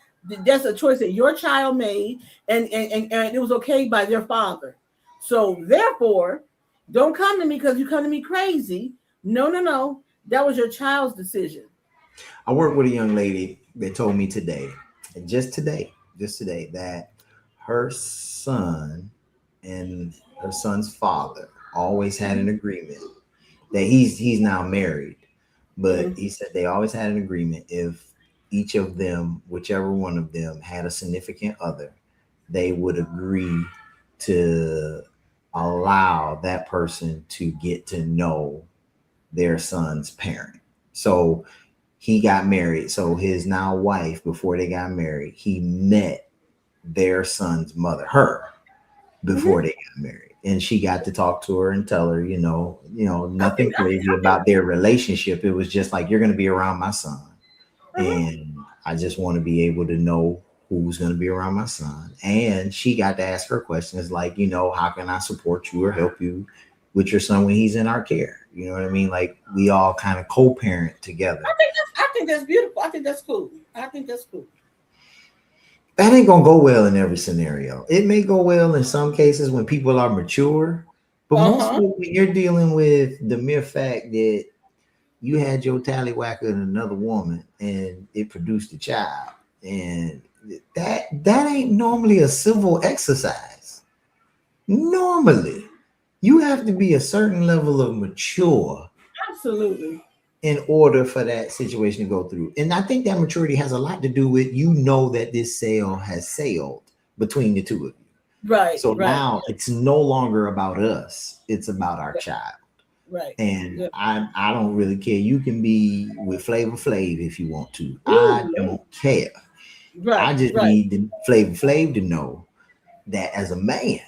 that's a choice that your child made, and it was okay by their father. So therefore, don't come to me because you come to me crazy. No, no, no. That was your child's decision. I worked with a young lady that told me today, and just today, that her son and her son's father always had an agreement that he's now married, but Mm-hmm. he said they always had an agreement if each of them, whichever one of them, had a significant other, they would agree to allow that person to get to know their son's parent. So he got married. So his now wife, before they got married, he met their son's mother, her, before Mm-hmm. they got married. And she got to talk to her and tell her, I nothing think, I think, crazy I think. about their relationship. It was just like, you're going to be around my son. Uh-huh. And I just want to be able to know who's going to be around my son. And she got to ask her questions like, how can I support you or help you with your son when he's in our care? You know what I mean? Like we all kind of co-parent together. I think that's beautiful. I think that's cool. I think that's cool. That ain't gonna go well in every scenario. It may go well in some cases when people are mature, but Uh mostly huh. when you're dealing with the mere fact that you had your tallywhacker and another woman and it produced a child, and that ain't normally a civil exercise. Normally, you have to be a certain level of mature Absolutely. in order for that situation to go through. And I think that maturity has a lot to do with that this sale has sailed between the two of you. Right. So Right. now it's no longer about us, it's about our child. Right. And Yeah. I don't really care. You can be with Flavor Flav if you want to. I Ooh. don't care. I Right. just Right. need the Flavor Flav to know that as a man,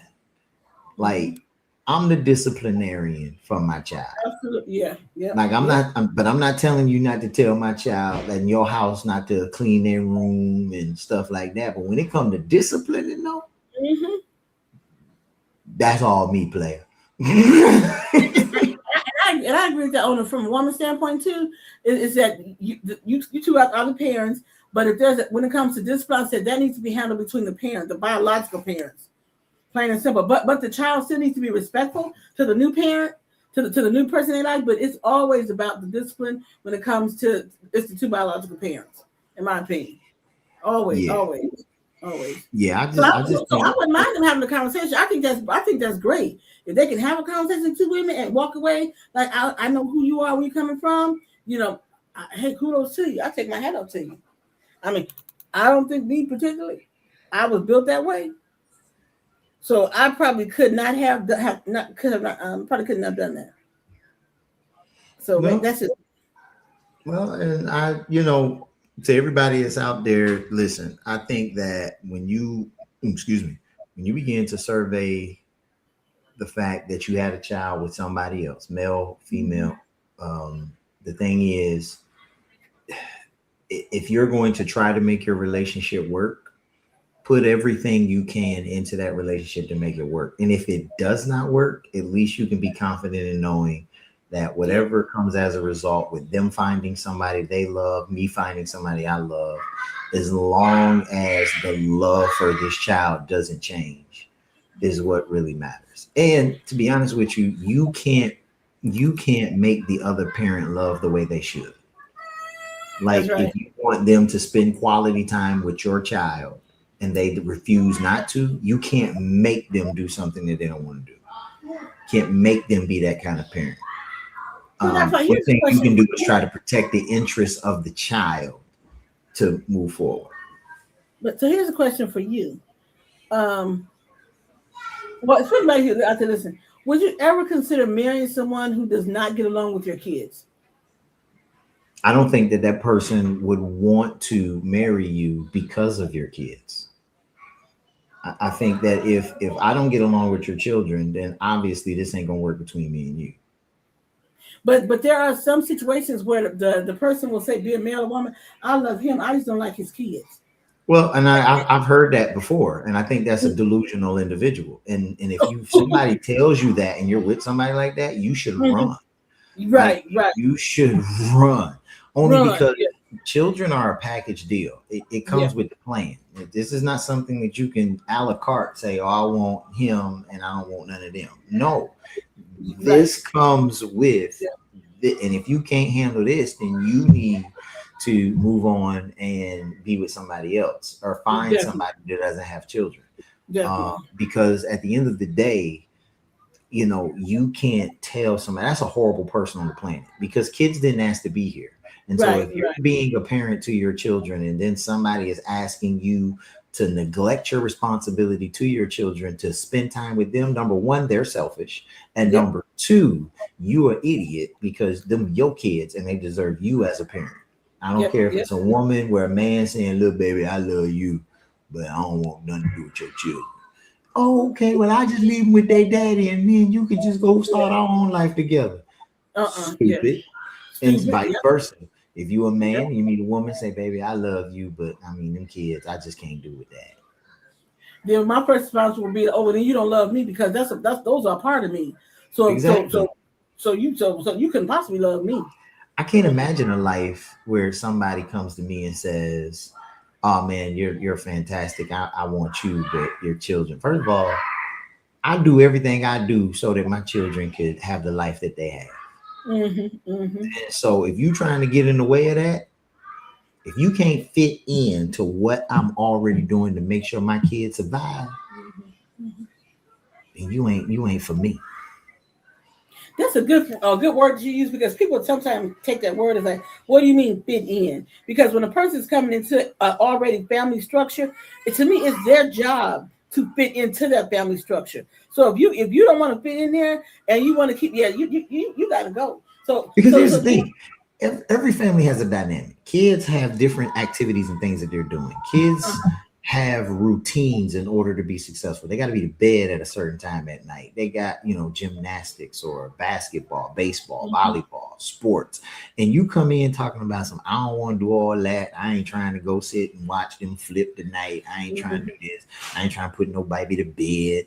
Mm-hmm. like I'm the disciplinarian for my child. Absolutely. Yeah. Yep. Like Yep. but I'm not telling you not to tell my child that in your house not to clean their room and stuff like that. But when it comes to disciplining, no, Mm-hmm. that's all me, player. And I agree with that owner from a woman's standpoint too. Is that you two are the parents, but if when it comes to discipline, I said that needs to be handled between the parents, the biological parents, plain and simple. But the child still needs to be respectful to the new parent, to the new person they like. But it's always about the discipline when it comes to it's the two biological parents, in my opinion. Always, Yeah, always, always. yeah. So I, I just so I think wouldn't mind them having a conversation. I think that's great. If they can have a conversation with two women and walk away, like I know who you are, where you're coming from, hey, kudos to you. I take my hat off to you. I mean, I don't think me particularly. I was built that way. So I probably could not have not could have not probably couldn't have done that. So well, that's it. and to everybody that's out there, listen. I think that excuse me, when you begin to survey the fact that you had a child with somebody else, male, female, the thing is, if you're going to try to make your relationship work, put everything you can into that relationship to make it work. And if it does not work, at least you can be confident in knowing that whatever comes as a result with them finding somebody they love, me finding somebody I love, as long as the love for this child doesn't change, is what really matters. And to be honest with you, you can't make the other parent love the way they should. Like, That's right. if you want them to spend quality time with your child and they refuse not to, you can't make them do something that they don't want to do. Can't make them be that kind of parent. So that's why One here's the thing you can question. do is try to protect the interests of the child to move forward. But so here's a question for you. Well, especially like you out there listen. Would you ever consider marrying someone who does not get along with your kids? I don't think that that person would want to marry you because of your kids. I think that if I don't get along with your children, then obviously this ain't gonna work between me and you. But there are some situations where the person will say, be a male or woman, I love him, I just don't like his kids. Well, and I've heard that before, and I think that's a delusional individual. And if somebody tells you that and you're with somebody like that, you should run. Right. You should run. Only Run, because children are a package deal. It comes with the plan. This is not something that you can a la carte say, oh, I want him and I don't want none of them. No, this comes with, and if you can't handle this, then you need to move on and be with somebody else or find somebody that doesn't have children. Because at the end of the day, you know, you can't tell somebody that's a horrible person on the planet, because kids didn't ask to be here. And so if you're being a parent to your children and then somebody is asking you to neglect your responsibility to your children to spend time with them, number one, they're selfish. And number two, you are idiot, because them your kids and they deserve you as a parent. I don't care if it's a woman where a man saying, look, baby, I love you, but I don't want nothing to do with your children. Oh, okay, well, I just leave them with their daddy and me and you can just go start our own life together. Stupid. And vice versa. If you a man, you meet a woman, say, baby, I love you, but I mean, them kids, I just can't do with that. Then my first response would be, oh, well, then you don't love me, because that's those are a part of me. So exactly. so you couldn't possibly love me. I can't imagine a life where somebody comes to me and says, oh man, you're fantastic. I want you, but your children. First of all, I do everything I do so that my children could have the life that they have. And so if you're trying to get in the way of that, if you can't fit into what I'm already doing to make sure my kids survive, then you ain't for me. That's a good word to use, because people sometimes take that word as like, what do you mean fit in? Because when a person's coming into an already family structure, to me, it's their job to fit into that family structure. So if you don't want to fit in there and you want to keep, you got to go. So because here's the thing, every family has a dynamic. Kids have different activities and things that they're doing. Kids have routines in order to be successful. They got to be to bed at a certain time at night. They got, gymnastics or basketball, baseball, volleyball, sports. And you come in talking about I don't want to do all that. I ain't trying to go sit and watch them flip tonight. I ain't trying to do this. I ain't trying to put nobody to bed.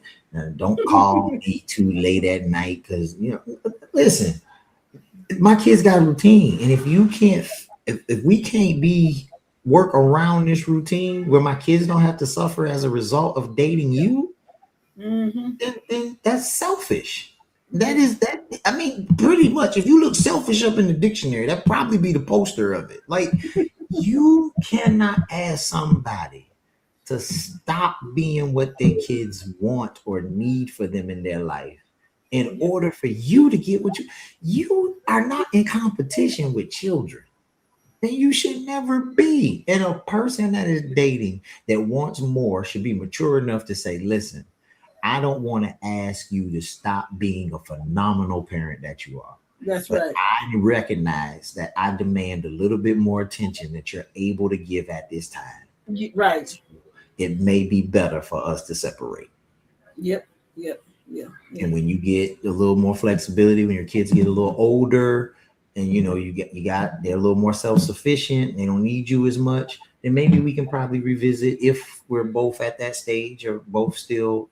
Don't call me too late at night, because, listen, my kids got a routine. And if we can't work around this routine where my kids don't have to suffer as a result of dating you, then that's selfish. I mean, pretty much, if you look selfish up in the dictionary, that'd probably be the poster of it. Like, you cannot ask somebody to stop being what their kids want or need for them in their life in order for you to get what you are not in competition with children. And you should never be. And a person that is dating that wants more should be mature enough to say, listen, I don't want to ask you to stop being a phenomenal parent that you are. That's right. I recognize that I demand a little bit more attention that you're able to give at this time. Right. It may be better for us to separate. Yep. And when you get a little more flexibility, when your kids get a little older, and they're a little more self-sufficient, they don't need you as much, then maybe we can probably revisit if we're both at that stage or both still,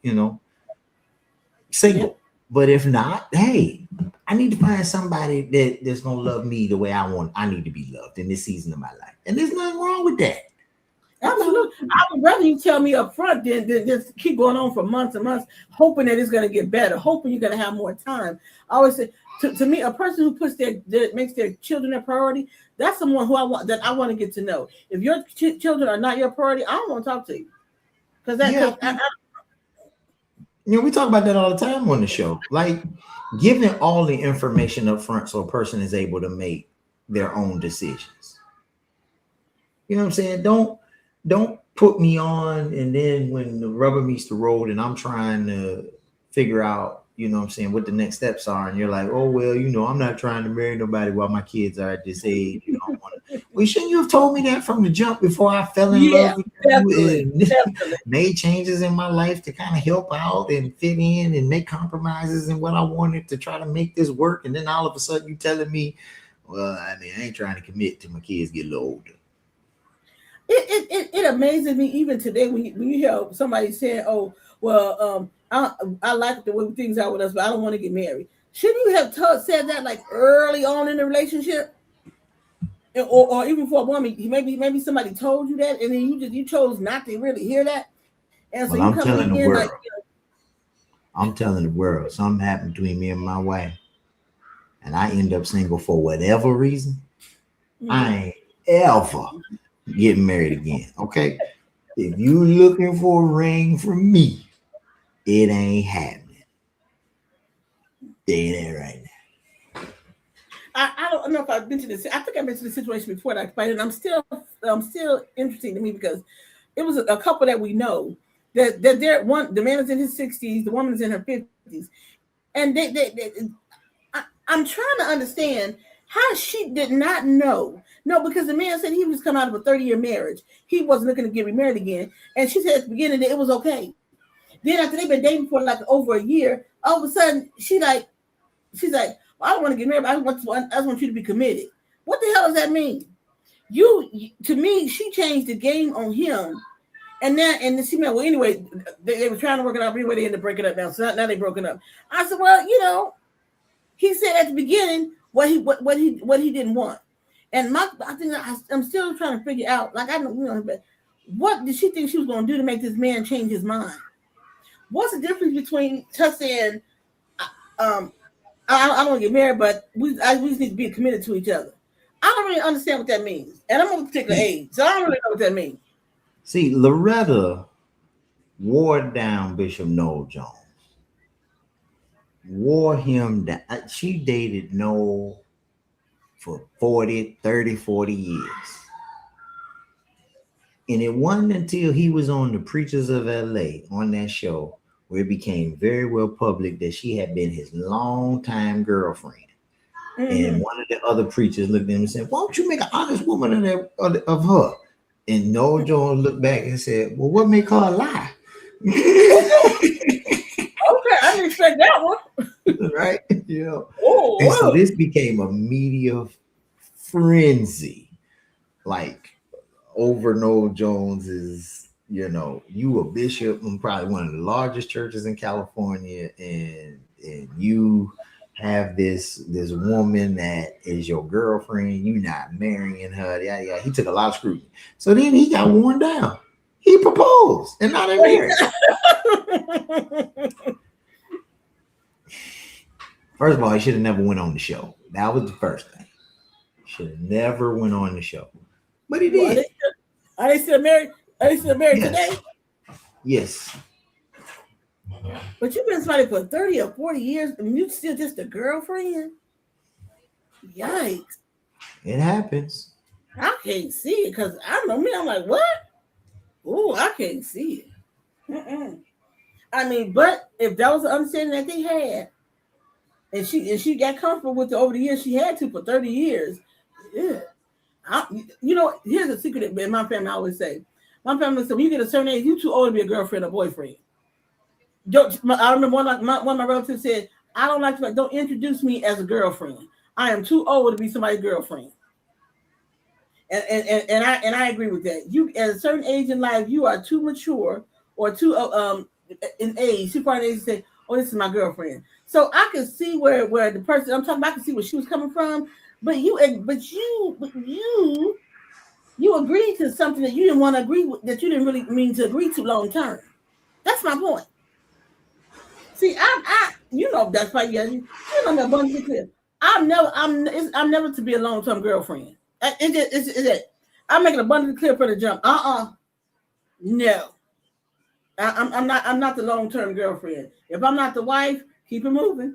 single. But if not, hey, I need to find somebody that's gonna love me the way I need to be loved in this season of my life. And there's nothing wrong with that. Absolutely. I would rather you tell me up front than just keep going on for months and months, hoping that it's going to get better, hoping you're going to have more time. I always say, to me, a person who puts makes their children their priority, that's someone who I want to get to know. If your children are not your priority, I don't want to talk to you. We talk about that all the time on the show. Like giving all the information up front so a person is able to make their own decisions. You know what I'm saying? Don't put me on, and then when the rubber meets the road and I'm trying to figure out, what the next steps are, and you're like, oh, well, I'm not trying to marry nobody while my kids are at this age. Well, shouldn't you have told me that from the jump before I fell in love with you and made changes in my life to kind of help out and fit in and make compromises in what I wanted to try to make this work? And then all of a sudden you telling me, well, I ain't trying to commit till my kids get a little older. It amazes me even today when you hear somebody saying, "Oh, well, I like the way things are with us, but I don't want to get married." Shouldn't you have said that like early on in the relationship, or even for a woman? Maybe somebody told you that, and then you chose not to really hear that, and so I'm telling the world. I'm telling the world something happened between me and my wife, and I end up single for whatever reason. Mm-hmm. I ain't ever getting married again. Okay, if you looking for a ring from me, it ain't happening. It ain't right now. I don't know if I've been to this. I think I've been to the situation before that I explained it. I'm still interesting to me because it was a couple that we know that the man is in his 60s, the woman is in her 50s, and I'm trying to understand how she did not know. No, because the man said he was coming out of a 30-year marriage. He wasn't looking to get remarried again. And she said at the beginning that it was okay. Then after they've been dating for like over a year, all of a sudden she's like, well, I don't want to get married, but I just want you to be committed. What the hell does that mean? To me, she changed the game on him. And then she meant, well, anyway, they were trying to work it out, but anyway, they ended up breaking up now. So now they're broken up. I said, well, he said at the beginning what he didn't want. And I think I'm still trying to figure out, like, I don't, but what did she think she was going to do to make this man change his mind? What's the difference between her saying, I don't want to get married, but we just need to be committed to each other? I don't really understand what that means. And I'm of a particular age, so I don't really know what that means. See, Loretta wore down Bishop Noel Jones. Wore him down. She dated Noel for 40 years. And it wasn't until he was on the Preachers of LA on that show where it became very well public that she had been his longtime girlfriend. Mm-hmm. And one of the other preachers looked at him and said, why don't you make an honest woman of her? And Noel Jones looked back and said, well, what make her a lie? Okay, I didn't expect that one. Right? And so this became a media frenzy, like over Noel Jones's, you a bishop in probably one of the largest churches in California, and you have this woman that is your girlfriend, you not marrying her. Yeah. He took a lot of scrutiny. So then he got worn down. He proposed, and now they're married. First of all, he should have never went on the show. That was the first thing. Should have never went on the show. But he did. Are they still married? Today? Yes. But you've been somebody for 30 or 40 years and you still just a girlfriend? Yikes. It happens. I can't see it because I know me. I'm like, what? Oh, I can't see it. Mm-mm. I mean, but if that was the understanding that they had, and she got comfortable with it over the years she had to for 30 years, yeah. Here's a secret that in my family I always say. My family said, when you get a certain age, you're too old to be a girlfriend or boyfriend. I remember one of my relatives said, I don't like to, don't introduce me as a girlfriend. I am too old to be somebody's girlfriend. And I agree with that. You at a certain age in life, you are too mature or too in age, too far in age to say, "Oh, this is my girlfriend." So I can see where the person I'm talking about, I can see where she was coming from. But you agreed to something that you didn't want to agree with, that you didn't really mean to agree to long term. That's my point. See, that's why you know me abundantly clear. I'm never to be a long term girlfriend. I'm making abundantly clear for the jump. No, I'm not the long term girlfriend. If I'm not the wife, keep it moving.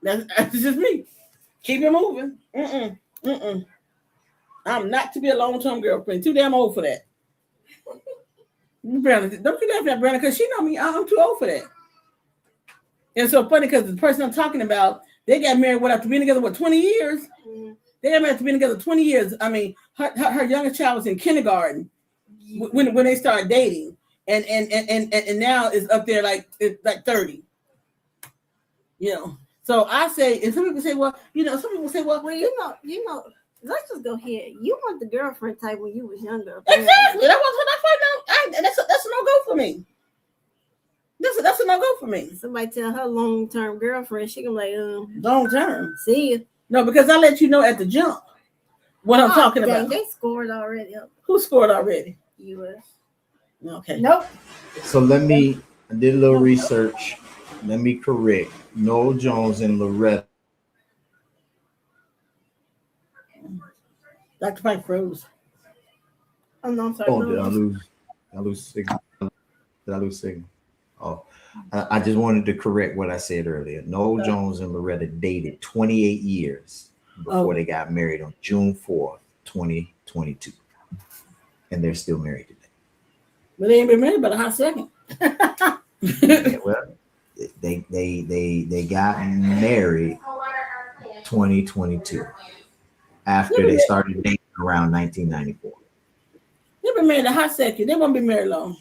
That's just me. Keep it moving. Mm-mm. I'm not to be a long term girlfriend. Too damn old for that. Brandon, don't you laugh at that, Brandon, because she know me. I'm too old for that. And it's so funny because the person I'm talking about, they got married after being together 20 years. Mm-hmm. They got married after being together 20 years. I mean, her youngest child was in kindergarten when they started dating, and now is up there like 30. You know. So I say, and some people say, well, some people say, well, let's just go here. You want the girlfriend type when you was younger. Exactly. That's a no go for me. That's a no go for me. Somebody tell her long term girlfriend, she can like long term. See you. No, because I let you know at the jump what I'm talking about. They scored already. Who scored already? U.S. Okay. Nope. So I did a little research. Let me correct. Noel Jones and Loretta. Dr. Pike froze. Oh, no, I'm sorry. Oh, did I lose signal? Did I lose signal? Oh, I just wanted to correct what I said earlier. Noel Jones and Loretta dated 28 years before they got married on June 4th, 2022. And they're still married today. But they ain't been married but a hot second. Yeah, well, they got married 2022 after they started dating around 1994. They've been married a hot second. They won't be married long.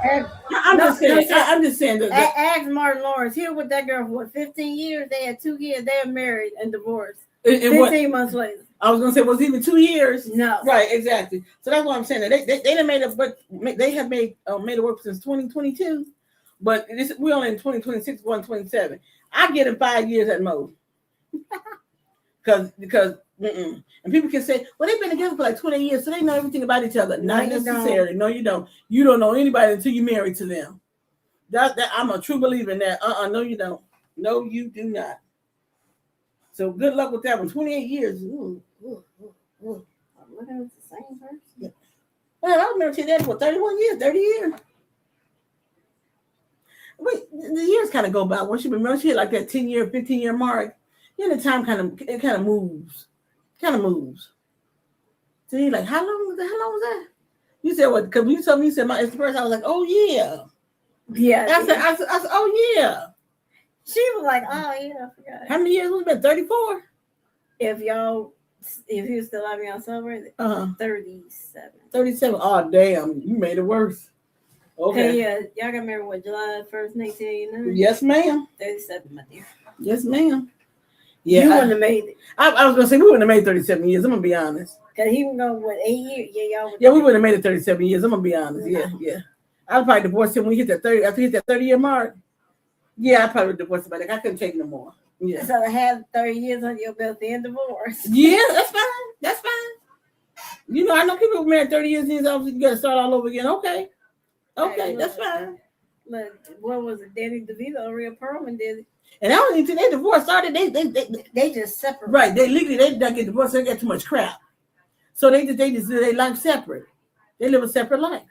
I'm just saying that. Ask Martin Lawrence. Here with that girl for 15 years. They had 2 kids. They were married and divorced. 15 months later. I was gonna say, was it even 2 years? No. Right, exactly. So that's what I'm saying. They done made it, but they have made it work since 2022. But we're only in 2026, going 27. I get in 5 years at most. Because and people can say, well, they've been together for like 20 years, so they know everything about each other. Not necessarily. No, you don't. You don't know anybody until you're married to them. That I'm a true believer in that. No, you don't. No, you do not. So good luck with that one. 28 years. I'm looking at the same person. Yeah. Well, I remember your dad for 31 years, 30 years. Wait, the years kind of go by. Once you hit like that 10-year, 15-year mark, then the time kind of moves. Kind of moves. So you're like, how long was that? You said what? Because you told me, you said it's the first. I was like, oh yeah. Yeah. I said, oh yeah. She was like, oh yeah, I forgot. How many years was it been? 34? If you still have me on celebrate, 37. 37. Oh damn, you made it worse. Okay. Hey, y'all got married what, July 1st, 1989? Yes, ma'am. 37, my dear. Yes, ma'am. Yeah, you wouldn't have made it. I was gonna say we wouldn't have made 37 years. I'm gonna be honest. Cause he would go 8 years. Yeah, y'all. Yeah, we wouldn't have made it 37 years. I'm gonna be honest. Yeah. I'd probably divorce him when he hit that 30. After he hit that 30-year mark. Yeah, I probably would divorce him. Like I couldn't take no more. Yeah. So to have 30 years on your belt and divorce. Yeah, that's fine. You know, I know people who married 30 years and obviously you got to start all over again. Okay, that's fine. Look, what was it? Danny DeVito, Rhea Perlman did it. And I don't even think they divorced. Started they just separate. Right. They legally they don't get divorced. They got too much crap. So they just do their life separate. They live a separate life.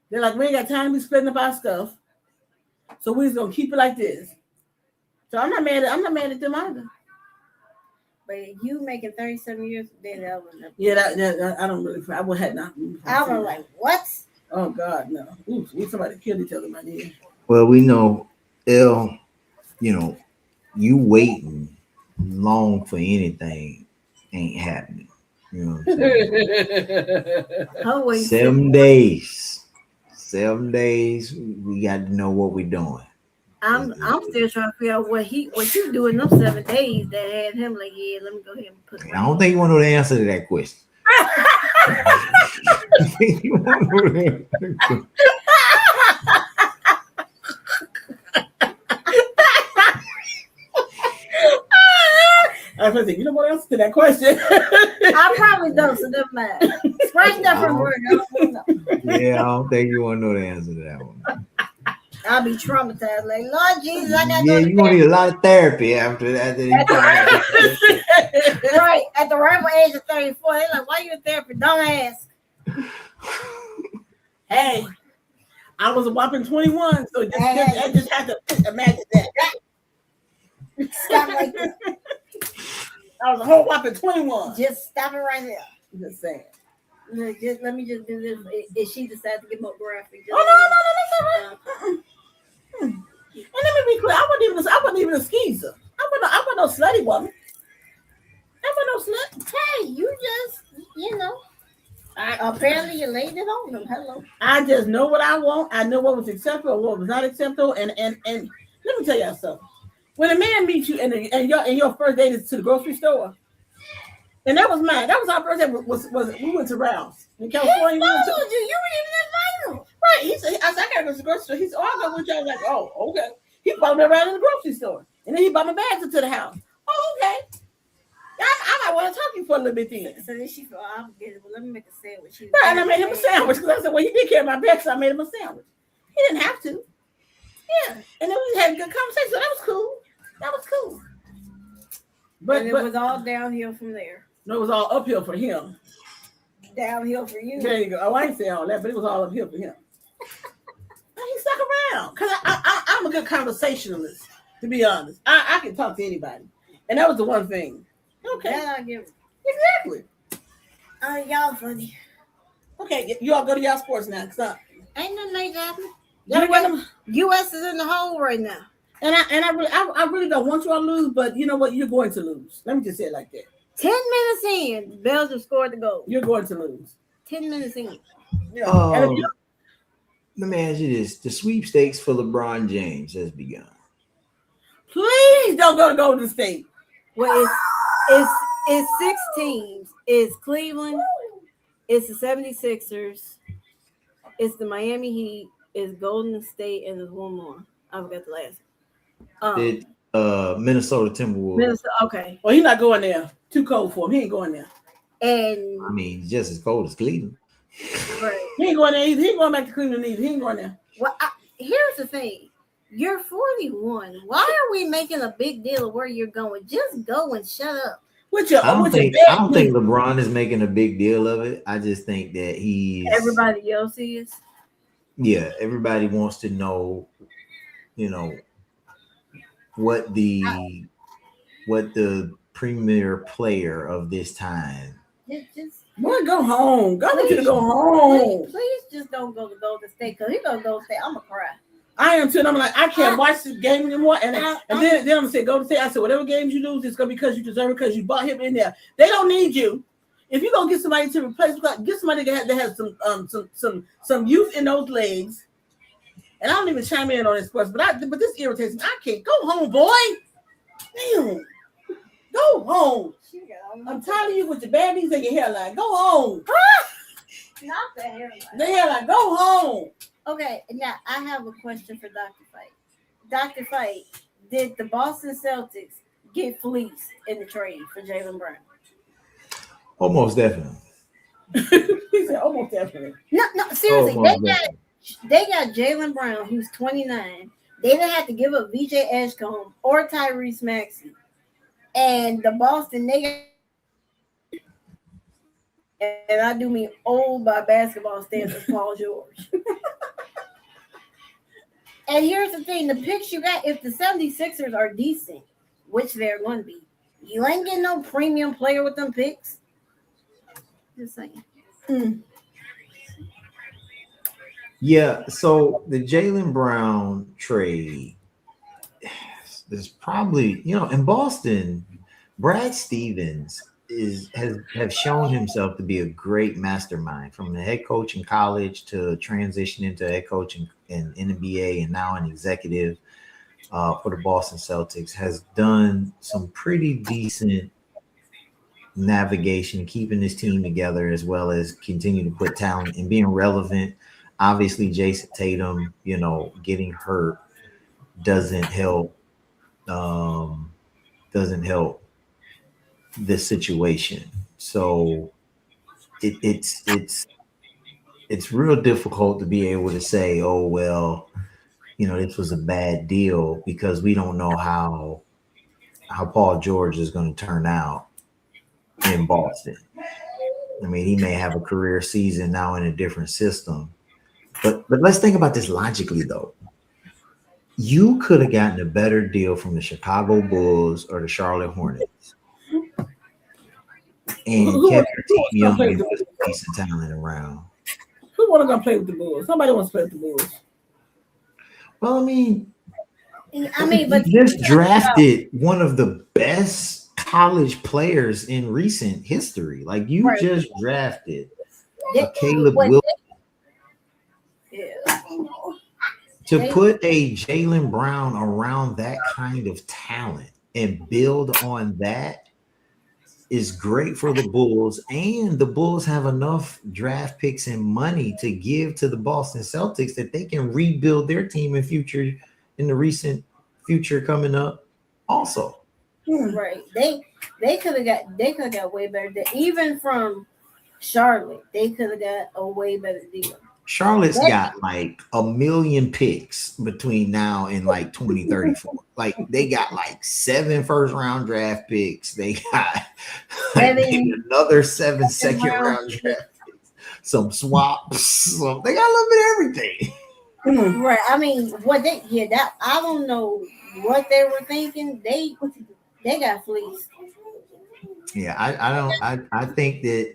They're like, we ain't got time to be splitting up our stuff. So we're just gonna keep it like this. So I'm not mad at them either. But you making 37 years, then that was never. Yeah, that I don't really. I would have not. I was like, what? Oh God, no! Ooh, we somebody killed each other by here. Well, we know, you know, you waiting long for anything ain't happening. You know what I'm saying? 7 days. 7 days. We got to know what we're doing. I'm still trying to figure out what you do in those 7 days that had him like, yeah, let me go ahead and put it. I don't think you want to know the answer to that question. You want to know the answer? I was gonna say, you know what else to that question? I probably don't, so never mind. Scratch that from the word. I don't wanna know. Yeah, I don't think you want to know the answer to that one. I'll be traumatized. Like, Lord Jesus, I gotta Yeah, go to you're gonna need a lot of therapy after that. right at the ripe age of 34. They're like, why you in therapy? Don't ask. Hey, I was a whopping 21, so I just had to imagine that. Stop right there. I was a whole whopping 21. Just stop it right there. Just saying. Look, let me just do this. If she decides to get more graphic. Oh no, that's all right. And let me be clear, I wasn't even a skeezer. I wasn't no slutty woman. I wasn't no slut. Hey, you just, apparently you laid it on them. Hello. I just know what I want. I know what was acceptable, what was not acceptable, and let me tell y'all something. When a man meets you and your first date is to the grocery store, and that was mine. That was our first date. Was we went to Ralph's in California? He followed you. You were even invited. Right. He said, I said, I gotta go to the grocery store. He said, oh, I'll go with you. I was like, oh, okay. He followed me around in the grocery store. And then he brought my bags into the house. Oh, okay. I might want to talk to you for a little bit then. So then she felt obligated. Well, let me make a sandwich. Right, and I made him a sandwich because I said, well, he did carry my bag, so I made him a sandwich. He didn't have to. Yeah. And then we had a good conversation. So that was cool. That was cool. But it was all downhill from there. No, it was all uphill for him. Downhill for you. There you go. Oh, I ain't saying all that, but it was all uphill for him. And he stuck around because I'm a good conversationalist, to be honest. I can talk to anybody. And that was the one thing. Okay. That I give it. Exactly. Y'all funny. Okay, you all go to y'all sports now. Ain't nothing major happening. US is in the hole right now. And I really don't want you all to lose, but you know what? You're going to lose. Let me just say it like that. 10 minutes in, Belgium scored the goal. You're going to lose. 10 minutes in. Yeah. Let me ask you this: the sweepstakes for LeBron James has begun. Please don't go to Golden State. Well, it's 6 teams. It's Cleveland. It's the 76ers. It's the Miami Heat. It's Golden State, and there's one more. I forgot the last one. Minnesota Timberwolves. Minnesota, okay. Well, he's not going there. Too cold for him. He ain't going there. And I mean, just as cold as Cleveland. Right. He ain't going there either. He ain't going back to Cleveland either. He ain't going there. Well, here's the thing. You're 41. Why are we making a big deal of where you're going? Just go and shut up. I don't think LeBron is making a big deal of it. I just think that everybody else is. Yeah, everybody wants to know, what the premier player of this time. Boy, go home. Go home. Please just don't go to Golden State because he's gonna go State. I'm gonna cry. I am too. And I'm like, I can't watch this game anymore. And then I'm gonna say, Golden State. I said, whatever games you lose, it's gonna be because you deserve it because you brought him in there. They don't need you. If you're gonna get somebody to replace, get somebody that has some youth in those legs. And I don't even chime in on this sports, but this irritates me. I can't go home, boy. Damn. Go home. I'm tired of you with your bad knees and your hairline. Go home. Not the hairline. The hairline. Go home. Okay, now I have a question for Dr. Fight. Dr. Fight, did the Boston Celtics get fleeced in the trade for Jaylen Brown? Almost definitely. He said almost definitely. No, seriously. They got Jaylen Brown, who's 29. They didn't have to give up VJ Edgecombe or Tyrese Maxey. And the Boston, and I do mean old by basketball standards, Paul George. And here's the thing, the picks you got, if the 76ers are decent, which they're going to be, you ain't getting no premium player with them picks. Just saying. Yeah, so the Jaylen Brown trade, there's probably, in Boston, Brad Stevens has shown himself to be a great mastermind, from the head coach in college to transition into head coach in NBA and now an executive for the Boston Celtics. Has done some pretty decent, navigation, keeping his team together, as well as continue to put talent and being relevant. Obviously, Jason Tatum, getting hurt doesn't help. Um, doesn't help this situation. So it's real difficult to be able to say, oh well, this was a bad deal because we don't know how Paul George is going to turn out in Boston. I mean, he may have a career season now in a different system. But let's think about this logically though. You could have gotten a better deal from the Chicago Bulls or the Charlotte Hornets and Who kept your team wants to young play and with the put some Bulls? decent talent around. Who want to go play with the Bulls? Somebody wants to play with the Bulls. Well, I mean, but you just drafted one of the best college players in recent history. Like you Right. just drafted They- Caleb what Wilson. Yeah. To They- put a Jalen Brown around that kind of talent and build on that is great for the Bulls. And the Bulls have enough draft picks and money to give to the Boston Celtics that they can rebuild their team in the recent future coming up also. Right. They could have got way better than even from Charlotte. They could have got a way better deal. Charlotte's got like 1 million picks between now and like 2034. Like they got like 7 first-round draft picks. They got like maybe another 7 second-round draft picks. Some swaps. They got a little bit of everything. Right. I mean, I don't know what they were thinking. They got fleeced. Yeah, I think that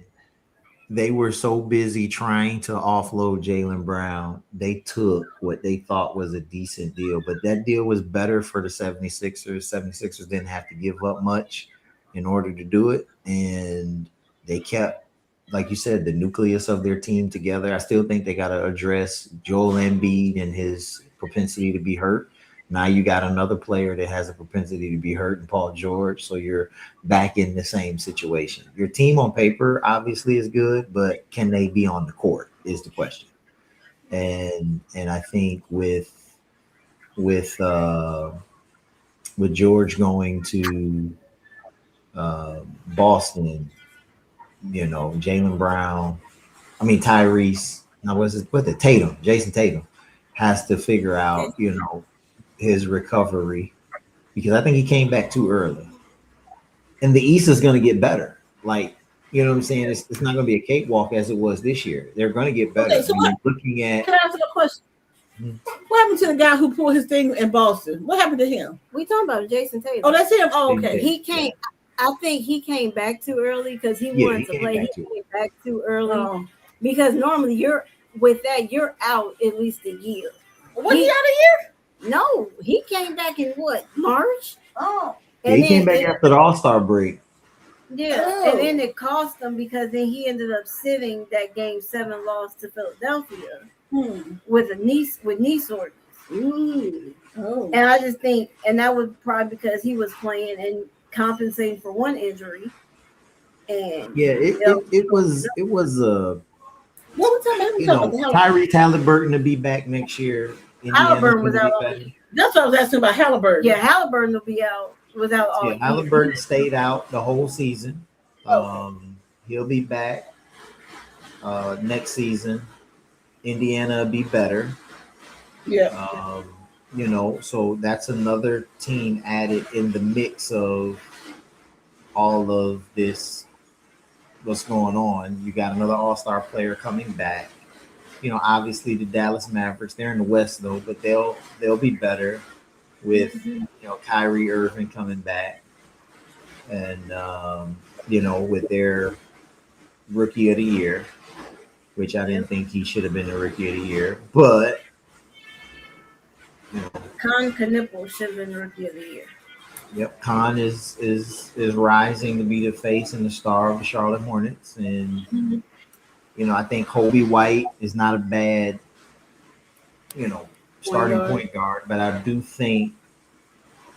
they were so busy trying to offload Jalen Brown, they took what they thought was a decent deal. But that deal was better for the 76ers. 76ers didn't have to give up much in order to do it. And they kept, like you said, the nucleus of their team together. I still think they got to address Joel Embiid and his propensity to be hurt. Now you got another player that has a propensity to be hurt in Paul George. So you're back in the same situation. Your team on paper obviously is good, but can they be on the court is the question. And I think with George going to Boston, Jalen Brown, Tyrese, now Tatum, Jason Tatum has to figure out, his recovery, because I think he came back too early. And the East is going to get better. Like, you know what I'm saying? It's not going to be a cakewalk as it was this year. They're going to get better. Okay, so looking at. Can I ask you a question? What happened to the guy who pulled his thing in Boston? What happened to him? We talking about Jason Tatum. Oh, that's him. Oh, okay. He came. I think he came back too early because he wanted to play. He came back too early because normally you're out at least a year. Was he out a year? No, he came back in what, March? Oh, and he came back after the All-Star break. Yeah, and then it cost him because then he ended up sitting that Game 7 loss to Philadelphia with knee soreness. Oh. And I just think, and that was probably because he was playing and compensating for one injury. And yeah, it was what was talking Tyrese Halliburton to be back next year. Halliburton was out. That's what I was asking about Halliburton. Yeah, Halliburton will be out without all. Yeah, Halliburton stayed out the whole season. He'll be back next season. Indiana will be better. Yeah. So that's another team added in the mix of all of this. What's going on? You got another All-Star player coming back. Obviously the Dallas Mavericks, they're in the West though, but they'll be better with Kyrie Irving coming back, and with their rookie of the year, which I didn't think he should have been the rookie of the year, but Con Knipple should have been rookie of the year. Yep, Khan is rising to be the face and the star of the Charlotte Hornets, and I think Kobe White is not a bad, starting point guard, but I do think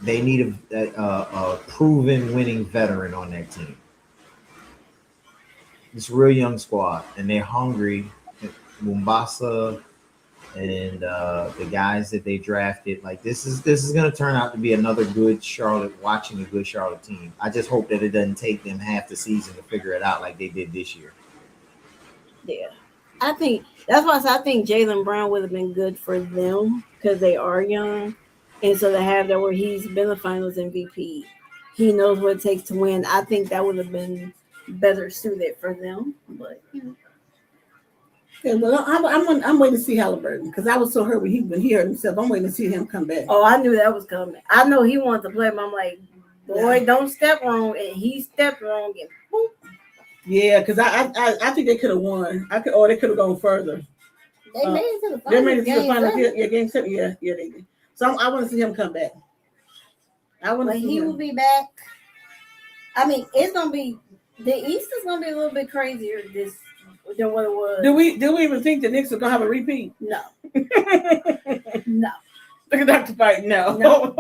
they need a proven winning veteran on that team. this real young squad, and they're hungry. Mombasa and the guys that they drafted, like this is going to turn out to be another good Charlotte. Watching a good Charlotte team, I just hope that it doesn't take them half the season to figure it out like they did this year. Yeah, I think that's why I think Jaylen Brown would have been good for them because they are young, and so to have that where he's been the Finals MVP, he knows what it takes to win. I think that would have been better suited for them. But Yeah, well, I'm waiting to see Halliburton because I was so hurt when he hurt himself. I'm waiting to see him come back. oh, I knew that was coming. I know he wanted to play, but I'm like, boy, don't step wrong, and he stepped wrong, and boop. Yeah, because I think they could have won. They could have gone further. They made it to the finals. They made it to the game finals. seven. Yeah, game 7. Yeah, they did. So I want to see him come back. I want to But see he him. will be back. I mean, it's gonna be the East is gonna be a little bit crazier than what it was. Do we even think the Knicks are gonna have a repeat? No, Look no. at Dr. Fight. No. No.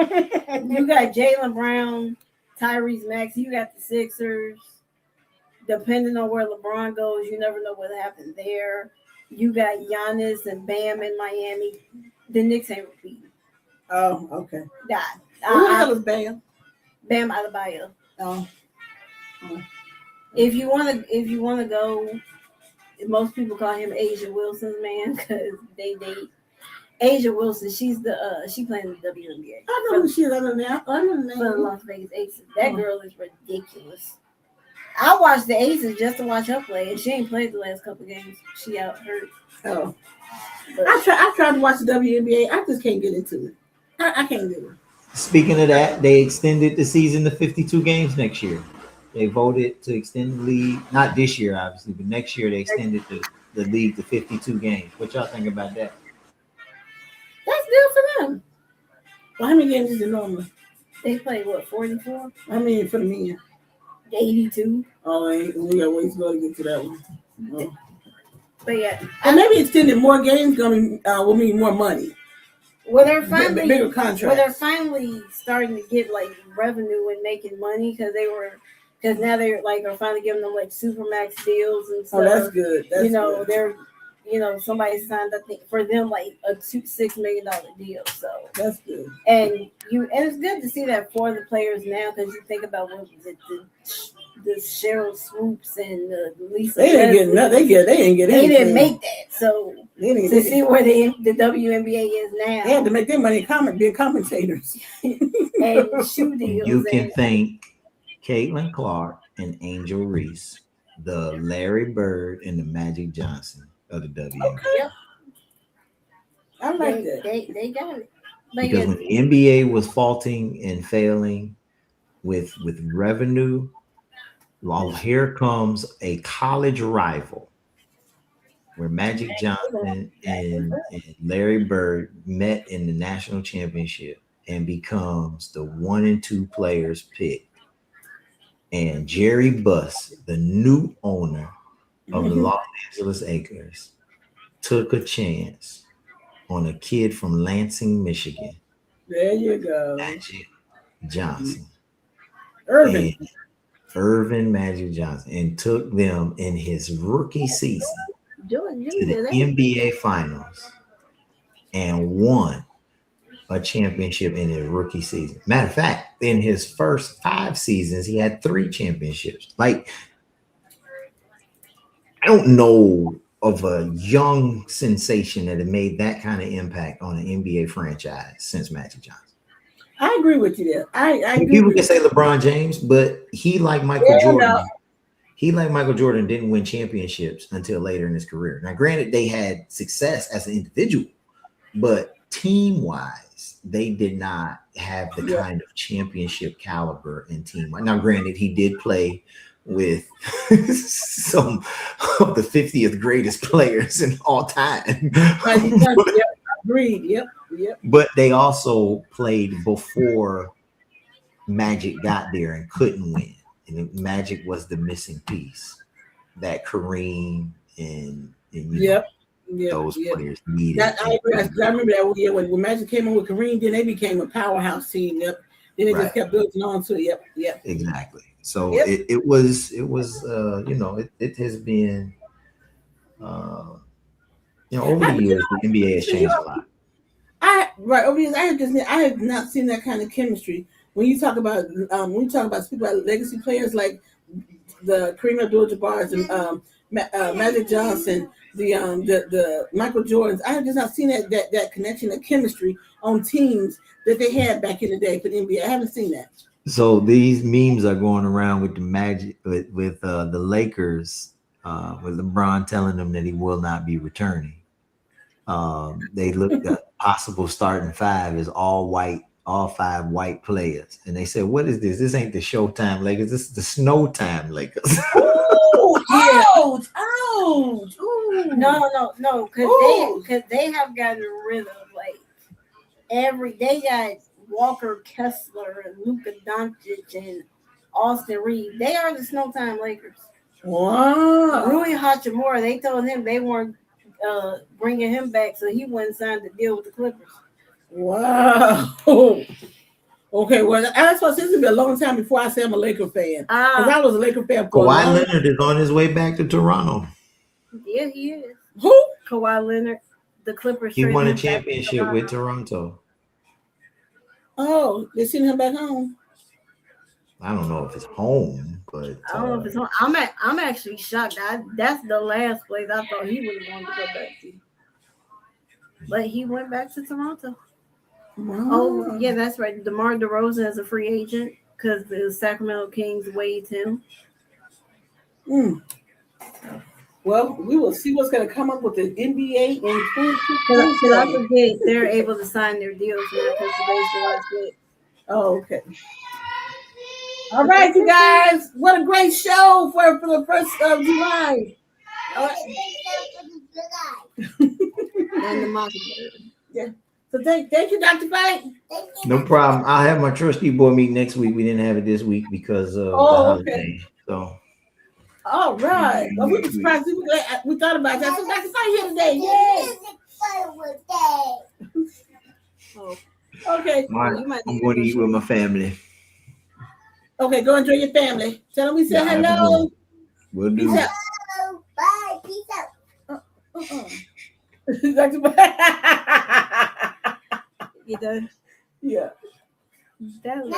You got Jaylen Brown, Tyrese Maxey. You got the Sixers. Depending on where LeBron goes, you never know what happened there. You got Giannis and Bam in Miami. The Knicks ain't repeating. Oh, okay. God, Who the hell is Bam? Bam Adebayo. Oh. If you wanna go, most people call him Asia Wilson's man because they date. Asia Wilson, she playing in the WNBA. I know who she is. I don't know. I don't For the know. Las Vegas Aces. That girl is ridiculous. I watched the Aces just to watch her play, and she ain't played the last couple games. She out hurt. Oh. But I tried to watch the WNBA. I just can't get into it. I can't do it. Speaking of that, they extended the season to 52 games next year. They voted to extend the league, not this year, obviously, but next year they extended the league to 52 games. What y'all think about that? That's good for them. Well, how many games is it normally? they played, 44? I mean, for the men. 82. Oh, we got ways to go to get to that one. Oh. But yeah, And maybe extending more games will mean more money. well, they're finally Bigger contracts. Well, they're finally starting to get like revenue and making money because now they're like are finally giving them like supermax deals and stuff. Oh, that's good. That's good. They're somebody signed I think for them like a $6 million deal. So That's good. and it's good to see that for the players now because you think about what was it the Cheryl Swoops and Lisa. They didn't get nothing. They didn't get They anything. didn't make that. So They didn't to see where the WNBA is now, They had to make their money being commentators. and shoe deals. You can and, thank Caitlin Clark and Angel Reese, the Larry Bird and the Magic Johnson of the WNBA. Okay. I like that. They got it. but Because yeah, when the NBA was faulting and failing with revenue, well, here comes a college rival where Magic Johnson and Larry Bird met in the national championship and becomes the 1 and 2 players picked. And Jerry Buss, the new owner of the Los Angeles Lakers, took a chance on a kid from Lansing, Michigan, There you go. Magic Johnson. Irving. And Irvin Magic Johnson, and took them in his rookie season Jordan, to the NBA Finals and won a championship in his rookie season. Matter of fact, in his first 5 seasons, he had 3 championships. Like, I don't know of a young sensation that had made that kind of impact on an NBA franchise since Magic Johnson. I agree with you there. I agree. People with can you. say LeBron James, but he, like Michael Yeah, Jordan, no. he, like Michael Jordan, didn't win championships until later in his career. Now, granted, they had success as an individual, but team-wise, they did not have the kind of championship caliber in team. Now, granted, he did play with some of the 50th greatest players in all time. Yep, agreed. Yep. But they also played before Magic got there and couldn't win. And Magic was the missing piece that Kareem and those players needed. I remember that year when Magic came in with Kareem, then they became a powerhouse team. Yep. Then they Right. just kept building on to it. Yep. Exactly. So Yep. it was it has been over the years the NBA has changed a lot. Over the years, I have not seen that kind of chemistry. When you talk about people like legacy players like the Kareem Abdul-Jabbar's and Magic Johnson, the Michael Jordans, I have just not seen that connection, that chemistry on teams that they had back in the day for the NBA. I haven't seen that. So these memes are going around with the Magic with the Lakers with LeBron telling them that he will not be returning. They looked at possible starting five is all white, all five white players, and they said, "What is this? This ain't the Showtime Lakers. This is the Snowtime Lakers." Oh, yeah. Ouch! Ooh. No, because they have gotten rid of they got Walker Kessler and Luka Doncic and Austin Reeves. They are the Snowtime Lakers. Wow. Rui Hachimura, they told him they weren't bringing him back, so he went and signed the deal with the Clippers. Wow. Okay, well, that's what it's gonna be a long time before I say I'm a Laker fan. Because I was a Laker fan for Kawhi Leonard is on his way back to Toronto. Yeah, he is. Who? Kawhi Leonard, the Clippers. He won a traded him back to championship with Toronto. Oh, they sent him back home. I don't know if it's home, but I don't know if it's home. I'm actually shocked. That's the last place I thought he would want to go back to. But he went back to Toronto. Wow. Oh, yeah, that's right. DeMar DeRozan is a free agent because the Sacramento Kings waived him. Well, we will see what's going to come up with the NBA in 2020. Because I forget they're able to sign their deals now because today's the last day. Oh, okay. All right, you guys. What a great show for the 1st of July. And the Mockingbird. Yeah. So thank you, Dr. Fight. no problem. I'll have my trustee board meeting next week. We didn't have it this week because of the holiday. Okay. So. All right. Well, we were surprised. We thought about that. So Dr. Fight here today. Yay. Okay. I'm going to eat with my family. Okay, go enjoy your family. Tell them we said hello. We'll do. Peace out. Bye. Peace out. Dr. You done? Yeah. That was